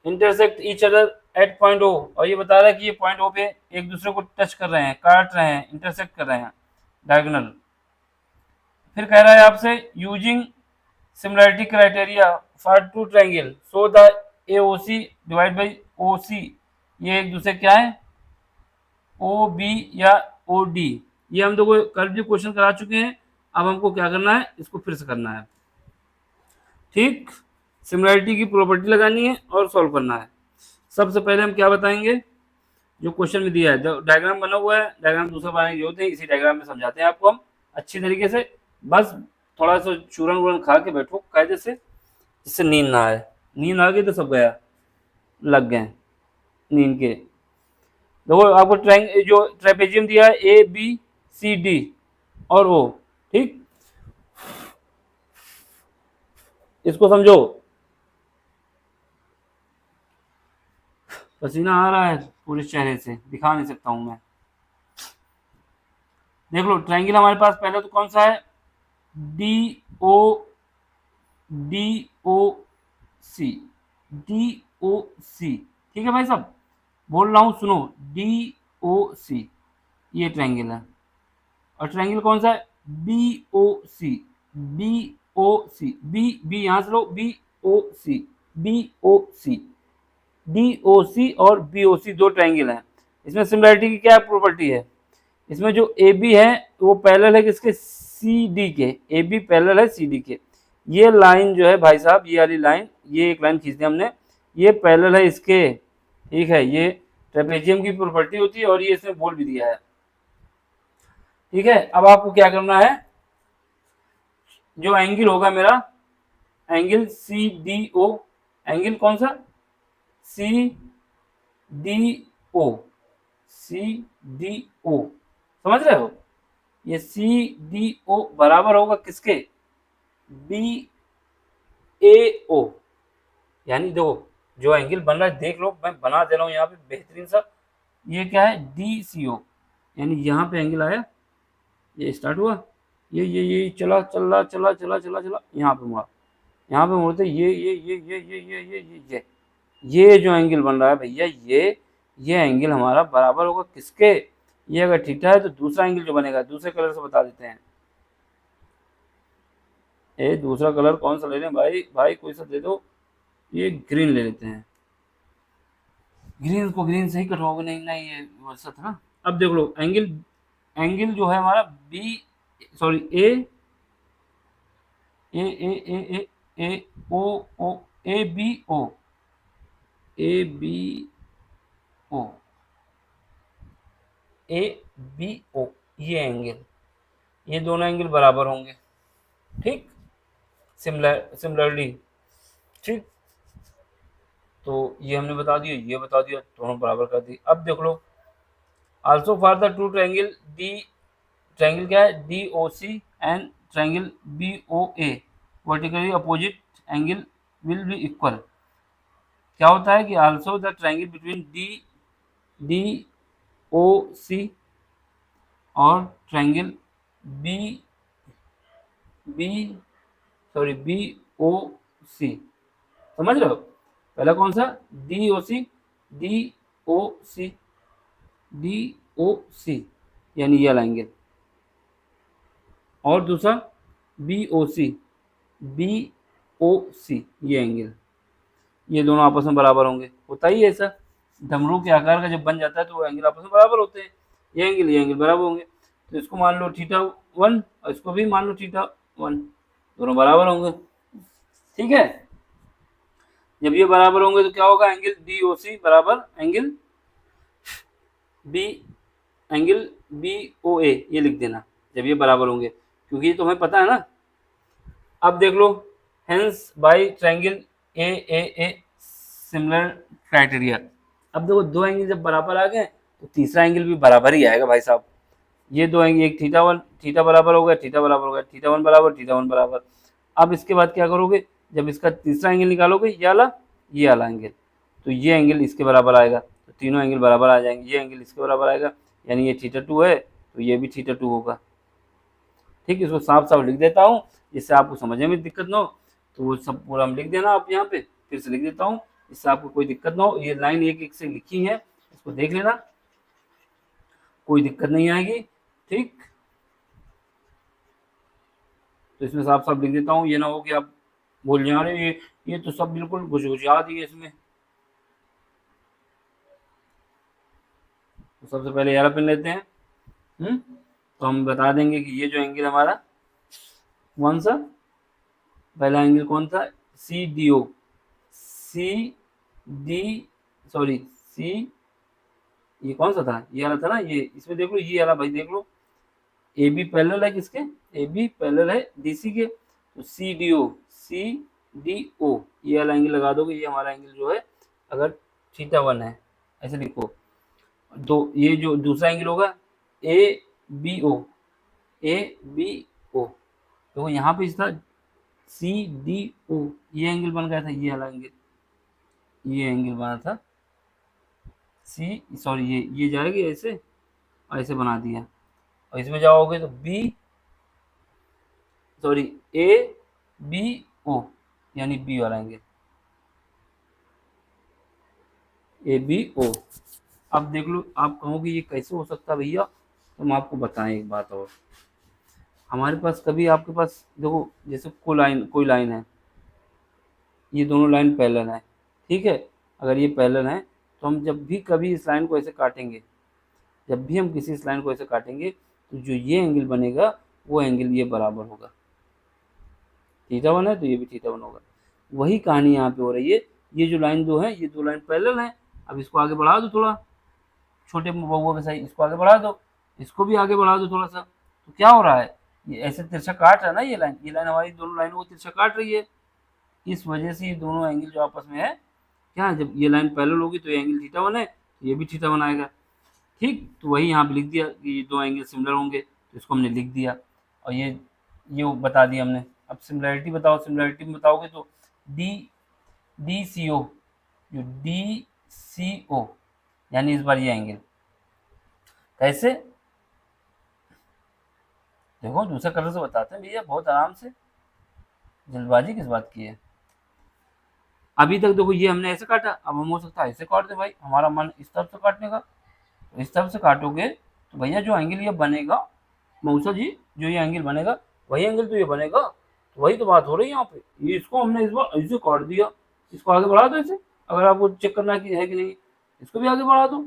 A: Intersect each other at point O, और ये बता रहा है कि ये पॉइंट ओ पे एक दूसरे को टच कर रहे हैं, काट रहे हैं, इंटरसेक्ट कर रहे हैं डायगोनल। फिर कह रहा है आपसे using similarity criteria for two triangle so the AOC divide by OC, ये एक दूसरे क्या है ओ बी या ओ डी। ये हम लोग कल भी क्वेश्चन करा चुके हैं, अब हमको क्या करना है, इसको फिर से करना है, ठीक। सिमिलरिटी की प्रॉपर्टी लगानी है और सॉल्व करना है। सबसे पहले हम क्या बताएंगे, जो क्वेश्चन में दिया है, जो डायग्राम बना हुआ है, डायग्राम दूसरा बनाने की जरूरत है, इसी डायग्राम में समझाते हैं आपको हम अच्छी तरीके से। बस थोड़ा सा चूरन वूरन खा के बैठो कायदे से, जिससे नींद ना आए। नींद आ गई तो सब गया, लग गए नींद के। देखो आपको जो ट्रेपेजियम दिया है ए बी सी डी और ओ, ठीक, इसको समझो। पसीना आ रहा है पूरे चेहरे से, दिखा नहीं सकता हूं मैं। देख लो ट्रायंगल हमारे पास पहले तो कौन सा है, D O D O C, D O सी, ठीक है भाई साहब, बोल रहा हूं सुनो, डी ओ सी, ये ट्रायंगल है। और ट्रायंगल कौन सा है, बी ओ सी, बी ओ सी, बी बी यहां से लो, बी ओ सी, B O C, D O C और बी ओ सी, दो ट्रायंगल हैं। इसमें सिमिलरिटी की क्या प्रॉपर्टी है, इसमें जो ए बी है वो पैरेलल है किसके, सी डी के, ए बी पैरेलल है सी डी के। ये लाइन जो है भाई साहब, ये वाली लाइन, ये एक लाइन खींच दी हमने, ये पैरेलल है इसके, ठीक है, ये ट्रेपेजियम की प्रॉपर्टी होती है और ये इसमें बोल भी दिया है, ठीक है। अब आपको क्या करना है, जो एंगल होगा मेरा, angle C D O, angle कौन सा, सी डी ओ, सी डी ओ, समझ रहे हो, ये सी डी ओ बराबर होगा किसके, बी ए ओ। यानी देखो जो एंगल बन रहा है, देख लो मैं बना दे रहा हूँ यहाँ पे बेहतरीन सा, ये क्या है, डी सी ओ, यानी यहाँ पे एंगल आया, ये स्टार्ट हुआ, ये चला चला चला चला चला चला, यहाँ पे मुड़ा, यहाँ पे मुड़ते ये जो एंगल बन रहा है भैया, ये एंगल हमारा बराबर होगा किसके, ये अगर थीटा है तो दूसरा एंगल जो बनेगा, दूसरे कलर से बता देते हैं। ए दूसरा कलर कौन सा ले लें भाई, भाई कोई सा दे दो, ये ग्रीन ले लेते हैं, ग्रीन को ग्रीन से ही कटवाओगे, नहीं नहीं ये वैसा था ना। अब देख लो एंगल, एंगल जो है हमारा B, sorry A A A A A A O O, A B O, A B O, A B O, ये एंगल, ये दोनों एंगल बराबर होंगे, ठीक, सिमिलरली, ठीक। तो ये हमने बता दिया, ये बता दिया, दोनों बराबर कर दी। अब देख लो, also for the two triangle D, triangle क्या है, D O C and triangle B O A, vertically opposite angle will be equal. क्या होता है कि also the triangle between D D O C और triangle B B sorry B O C, समझ रहे हो, पहला कौन सा, D O C, D O C, D O C, यानी ये एंगल, और दूसरा बी ओ सी, बी ओ सी, ये एंगल, ये दोनों आपस में बराबर होंगे, होता ही ऐसा, डमरू के आकार का जब बन जाता है तो वो एंगल आपस में बराबर होते हैं, ये एंगल बराबर होंगे। तो इसको मान लो थीटा 1 और इसको भी मान लो थीटा 1, दोनों बराबर होंगे, ठीक है। जब ये बराबर होंगे तो क्या होगा, एंगल डी ओ सी बराबर angle B, angle B O A, ये लिख देना जब ये बराबर होंगे, क्योंकि ये तो हमें पता है ना। अब देख लो, hence by triangle A A A similar criteria. अब देखो दो एंगल जब बराबर आ गए तो तीसरा एंगल भी बराबर ही आएगा भाई साहब, ये दो एंगल, एक थीटा 1, थीटा बराबर हो गया, थीटा बराबर हो गया, थीटा 1 बराबर, थीटा 1 बराबर। अब इसके बाद क्या करोगे, जब इसका तीसरा एंगल निकालोगे, ये वाला एंगल, तो ये एंगल इसके बराबर आएगा, तो तीनों एंगल बराबर आ जाएंगे, ये एंगल इसके बराबर आएगा, यानी ये थीटा 2 है तो ये भी थीटा 2 होगा, ठीक। इसको साफ साफ लिख देता हूँ जिससे आपको समझने में दिक्कत ना हो, तो वो सब पूरा हम लिख देना, आप यहाँ पे फिर से लिख देता हूँ जिससे आपको कोई दिक्कत ना हो। ये लाइन एक एक से लिखी है, इसको देख लेना, कोई दिक्कत नहीं आएगी, ठीक। तो इसमें साफ साफ लिख देता हूँ, ये ना हो कि आप बोल जाए अरे ये तो सब बिल्कुल घुस दिए इसमें। तो सबसे पहले यारा पेन लेते हैं, तो हम बता देंगे कि ये जो एंगल हमारा कौन सा, पहला एंगल कौन था, C D O, C D sorry C, ये कौन सा था, ये वाला था ना, ये इसमें देख लो, ये वाला भाई देख लो, ए बी पैरेलल है किसके, ए बी पैरेलल है डी सी के, तो सी डी ओ, सी डी ओ, ये वाला एंगल लगा दोगे, ये हमारा एंगल जो है अगर थीटा 1 है, ऐसे लिखो। तो ये जो दूसरा एंगल होगा ए बी ओ, ए बी ओ, तो यहाँ पे इसका सी डी ओ, ये एंगल बन गया था, ये वाला एंगल, ये एंगल बना था सी, सॉरी ये जाएगी ऐसे, और ऐसे बना दिया, और इसमें जाओगे तो B, sorry A B O, यानी बी वाला एंगल, ए बी ओ। अब देख लो, आप कहोगे ये कैसे हो सकता है भैया, तो हम आपको बताएं एक बात और, हमारे पास कभी आपके पास देखो, जैसे कोई लाइन है, ये दोनों लाइन पैरेलल है, ठीक है, अगर ये पैरेलल है तो हम जब भी कभी इस लाइन को ऐसे काटेंगे, जब भी हम किसी इस लाइन को ऐसे काटेंगे, तो जो ये एंगल बनेगा वो एंगल ये बराबर होगा, थीटा 1 है तो ये भी थीटा 1 होगा। वही कहानी यहाँ पे हो रही है, ये जो लाइन दो है, ये दो लाइन पैरेलल है, अब इसको आगे बढ़ा दो थोड़ा, छोटे बहुओं के साइज, इसको आगे बढ़ा दो, इसको भी आगे बढ़ा दो थोड़ा सा, तो क्या हो रहा है, ये ऐसे तिरछा काट रहा है ना, ये लाइन हमारी दोनों लाइनों को तिरछा काट रही है, इस वजह से ये दोनों एंगल जो आपस में है, क्या जब ये लाइन पैरेलल होगी तो ये एंगल थीटा 1 है, तो ये भी थीटा 1 आएगा, ठीक। तो वही यहाँ पे लिख दिया कि ये दो एंगल सिमिलर होंगे, तो इसको हमने लिख दिया, और ये बता दिया हमने। अब सिमिलैरिटी बताओ, सिमिलैरिटी में बताओगे तो डी डी सी ओ, जो डी सी ओ, यानी इस बार ये एंगल कैसे, देखो दूसरा कलर से बताते हैं भैया, बहुत आराम से, जल्दबाजी किस बात की है। अभी तक देखो ये हमने ऐसे काटा, अब हम हो सकता है ऐसे काट दे भाई, हमारा मन इस तरफ से काटने का, तो इस तरफ से काटोगे तो भैया जो एंगल ये बनेगा, मऊसा जी, जो ये एंगल बनेगा वही एंगल तो ये बनेगा, तो वही तो बात हो रही है यहाँ पे, ये इसको हमने इस बार ऐसे काट दिया, इसको आगे बढ़ा दो ऐसे, अगर आपको चेक करना है कि नहीं, इसको भी आगे बढ़ा दो,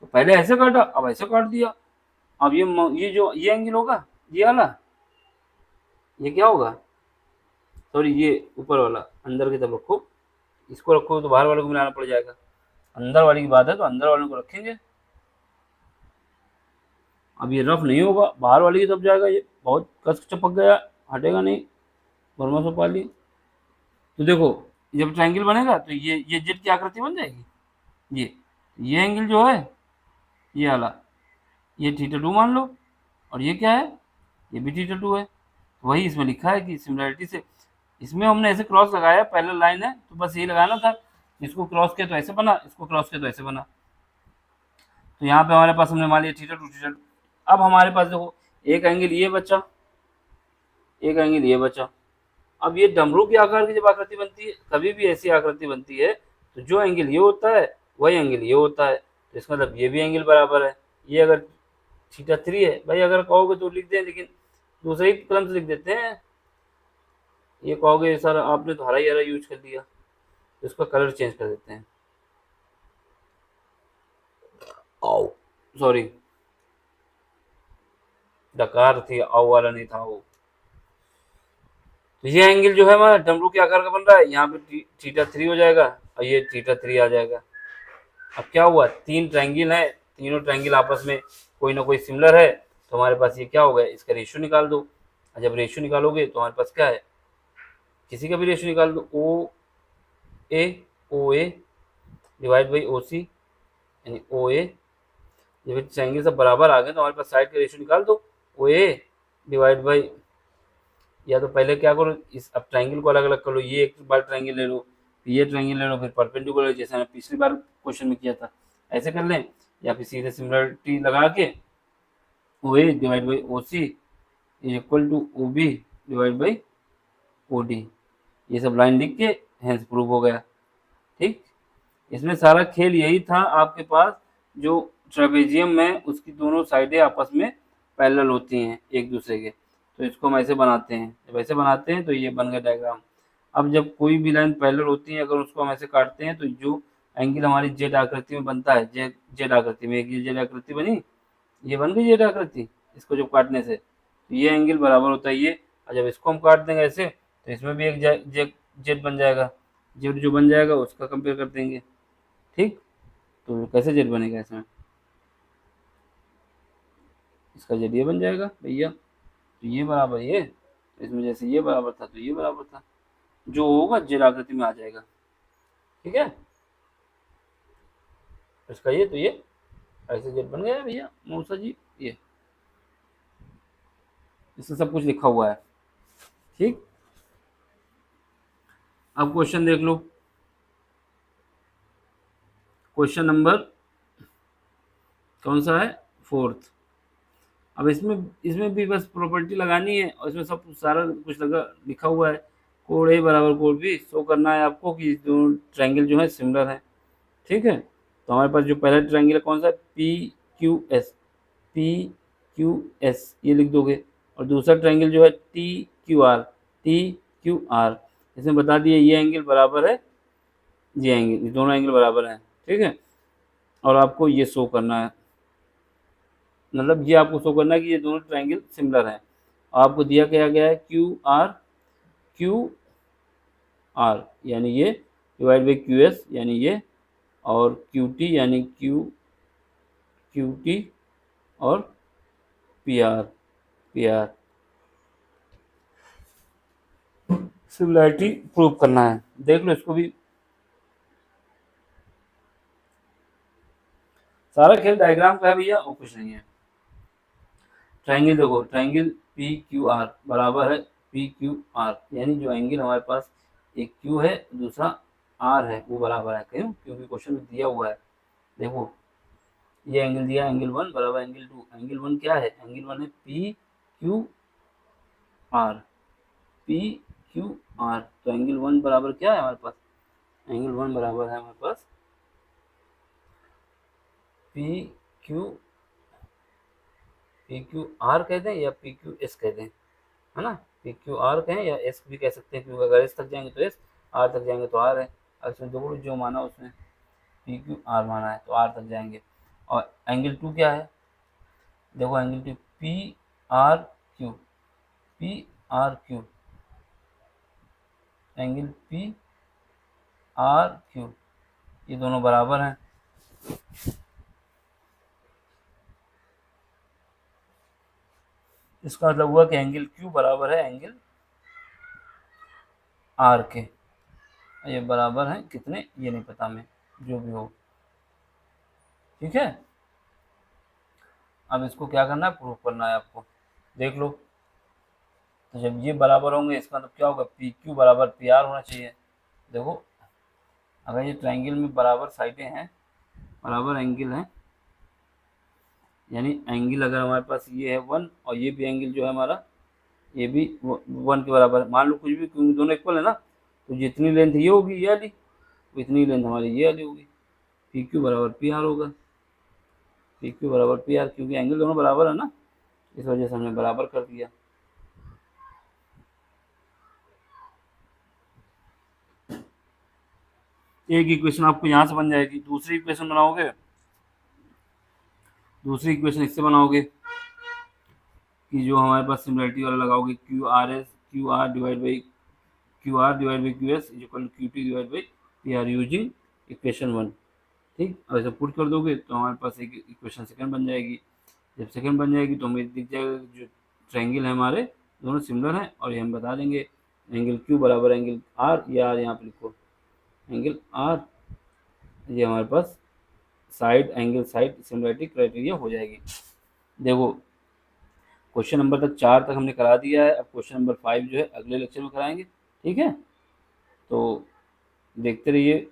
A: तो पहले ऐसे काटा, अब ऐसे काट दिया, अब ये जो ये एंगल होगा, ये वाला, ये क्या होगा, सॉरी ये ऊपर वाला, अंदर की तरफ रखो, इसको रखो तो बाहर वाले को मिलाना पड़ जाएगा, अंदर वाली की बात है तो अंदर वाले को रखेंगे, अब ये रफ नहीं होगा, बाहर वाली की तरफ जाएगा, ये बहुत कस चपक गया, हटेगा नहीं, वर्मा सोपाली। तो देखो जब ट्रायंगल बनेगा तो ये जेड की आकृति बन जाएगी, ये एंगल जो है ये वाला, ये थीटा 2 मान लो, और ये क्या है, ये भी थीटा 2 है, तो वही इसमें लिखा है कि सिमिलरिटी से, इसमें हमने ऐसे क्रॉस लगाया, पैरेलल लाइन है तो बस यही लगाना था, इसको क्रॉस किया तो ऐसे बना, इसको क्रॉस किया तो ऐसे बना, तो यहाँ पे हमारे पास हमने मान लिया थीटा 2 थीटा 2। अब हमारे पास देखो एक एंगल ये बचा, एक एंगल ये बचा, अब ये डमरू की आकार की जब आकृति बनती है, कभी भी ऐसी आकृति बनती है, तो जो एंगल ये होता है वही एंगल ये होता है, तो इसका मतलब ये भी एंगल बराबर है, ये अगर थीटा 3 है भाई, अगर कहोगे तो लिख दें, लेकिन दूसरे ही कलम से लिख देते हैं, ये कहोगे सर आपने तो हरा ही हरा यूज कर दिया, तो इसका कलर चेंज कर देते हैं, सॉरी डकार थी, आओ वाला नहीं था वो। तो ये एंगल जो है हमारा डमरू के आकार का बन रहा है, यहाँ पे थीटा 3 हो जाएगा, और ये थीटा 3 आ जाएगा। अब क्या हुआ, तीन ट्रायंगल है, तीनों ट्रायंगल आपस में कोई ना कोई सिमिलर है, तो हमारे पास ये क्या हो गया, इसका रेशियो निकाल दो, और जब रेशियो निकालोगे तो हमारे पास क्या है, किसी का भी रेशियो निकाल दो, ओ A divide by O C, यानी ओ ए, जब ट्रायंगल सब बराबर आ गए तो हमारे पास साइड का रेशियो निकाल दो, ओ ए डिवाइड बाई, या तो पहले क्या करो, इस अब ट्रायंगल को अलग अलग कर लो, ये एक बार ट्रायंगल ले लो, ये ट्रायंगल ले लो, फिर परपेंडिकुलर जैसे हमने पिछली बार क्वेश्चन में किया था ऐसे कर लें, या फिर सीधे सिमिलरिटी लगा के O A divide by O C is equal to O B divide by O D, ये सब लाइन लिख के हैंस प्रूव हो गया, ठीक। इसमें सारा खेल यही था आपके पास, जो ट्रेपेजियम में उसकी दोनों साइडें आपस में पैरेलल होती हैं एक दूसरे के, तो इसको हम ऐसे बनाते हैं, जब ऐसे बनाते हैं तो ये बन गया डायग्राम। अब जब कोई भी लाइन पैरेलल होती है, अगर उसको हम ऐसे काटते हैं तो जो एंगल हमारी जेड आकृति में बनता है, जेड आकृति में, एक ये जेड आकृति बनी, ये बन गई जेड आकृति, इसको जब काटने से तो ये एंगल बराबर होता है ये, और जब इसको हम काट देंगे ऐसे तो इसमें भी एक जेड बन जाएगा, जेड जो बन जाएगा उसका कंपेयर कर देंगे, ठीक, तो कैसे जेड बनेगा इसमें, इसका जेड ये बन जाएगा भैया, तो ये बराबर ये, इसमें जैसे ये बराबर था तो ये बराबर था, जो होगा जेड आकृति में आ जाएगा। ठीक है, इसका ये तो ये ऐसे जेड बन गया भैया मौसा जी, ये इसमें सब कुछ लिखा हुआ है। ठीक, अब क्वेश्चन देख लो, क्वेश्चन नंबर कौन सा है, फोर्थ। अब इसमें इसमें भी बस प्रॉपर्टी लगानी है और इसमें सब सारा कुछ लगा लिखा हुआ है। कोड ए बराबर कोड बी शो करना है आपको कि दोनों ट्रायंगल जो है सिमिलर है। ठीक है, तो हमारे पास जो पहला ट्रायंगल है कौन सा है, P Q S, P Q S ये लिख दोगे, और दूसरा ट्रायंगल जो है T Q R, T Q R, इसमें बता दिए ये एंगल बराबर है ये एंगल, दोनों एंगल बराबर हैं। ठीक है, और आपको ये शो करना है, मतलब ये आपको शो करना है कि ये दोनों ट्रायंगल सिमिलर हैं। आपको दिया क्या गया है, क्यू आर यानी ये डिवाइड बाई क्यू एस यानी ये, और क्यू टी यानी क्यू टी, और पी आर सिमिलरिटी प्रूव करना है। देख लो इसको भी, सारा खेल डायग्राम का है भैया और कुछ नहीं है। ट्रायंगल देखो, ट्रायंगल पी क्यू आर बराबर है पी क्यू आर, यानी जो एंगल हमारे पास एक क्यू है दूसरा आर है वो बराबर है, क्यों, क्योंकि क्वेश्चन में दिया हुआ है। देखो ये एंगल दिया, एंगल वन बराबर एंगल टू, एंगल वन क्या है, एंगल वन है P Q are, P Q are, तो एंगल वन बराबर क्या है हमारे पास, एंगल वन बराबर है हमारे पास P Q, P Q R कहते हैं या पी क्यू एस कहते हैं, है ना, पी क्यू आर कहें या एस भी कह सकते हैं, क्योंकि अगर एस तक जाएंगे तो एस, आर तक जाएंगे तो आर है। अब इसमें देखो जो माना उसने पी क्यू आर माना है तो आर तक जाएंगे। और एंगल टू क्या है, देखो angle two P R Q, P R Q, angle P R Q, ये दोनों बराबर हैं। इसका मतलब हुआ कि एंगल क्यू बराबर है एंगल आर के, ये बराबर है कितने ये नहीं पता हमें, जो भी हो। ठीक है, अब इसको क्या करना है, प्रूफ करना है आपको। देख लो, तो जब ये बराबर होंगे इसका मतलब क्या होगा, पी क्यू बराबर पी आर होना चाहिए। देखो अगर ये ट्रायंगल में बराबर साइडें हैं, बराबर एंगल हैं, यानी एंगल अगर हमारे पास ये है वन और ये भी एंगल जो है हमारा ये भी वन के बराबर है, मान लो कुछ भी, क्योंकि दोनों इक्वल है ना, तो जितनी लेंथ ये होगी ये वाली, तो इतनी लेंथ हमारी ये वाली होगी, पी क्यू बराबर पी आर होगा, पी क्यू बराबर पी आर, क्योंकि एंगल दोनों बराबर है ना, इस वजह से हमने बराबर कर दिया। एक इक्वेशन आपको यहाँ से बन जाएगी, दूसरी इक्वेशन बनाओगे, दूसरी इक्वेशन इससे बनाओगे कि जो हमारे पास सिमिलरिटी वाला लगाओगे, Q R divide by Q S is equal to Q T divide by P R using equation one. ठीक, और ऐसा पुट कर दोगे तो हमारे पास एक इक्वेशन सेकंड बन जाएगी। जब सेकंड बन जाएगी तो हमें दिख जाएगा जो ट्रायंगल है हमारे दोनों सिमिलर हैं, और ये हम बता देंगे एंगल क्यू बराबर एंगल आर, ये आर यहाँ पे लिखो, एंगल आर, ये हमारे पास side angle side similarity criteria हो जाएगी। देखो क्वेश्चन नंबर तक 4 तक हमने करा दिया है, अब क्वेश्चन नंबर 5 जो है अगले लेक्चर में कराएंगे। ठीक है, तो देखते रहिए,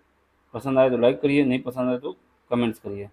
A: पसंद आए तो लाइक करिए, नहीं पसंद आए तो कमेंट्स करिए।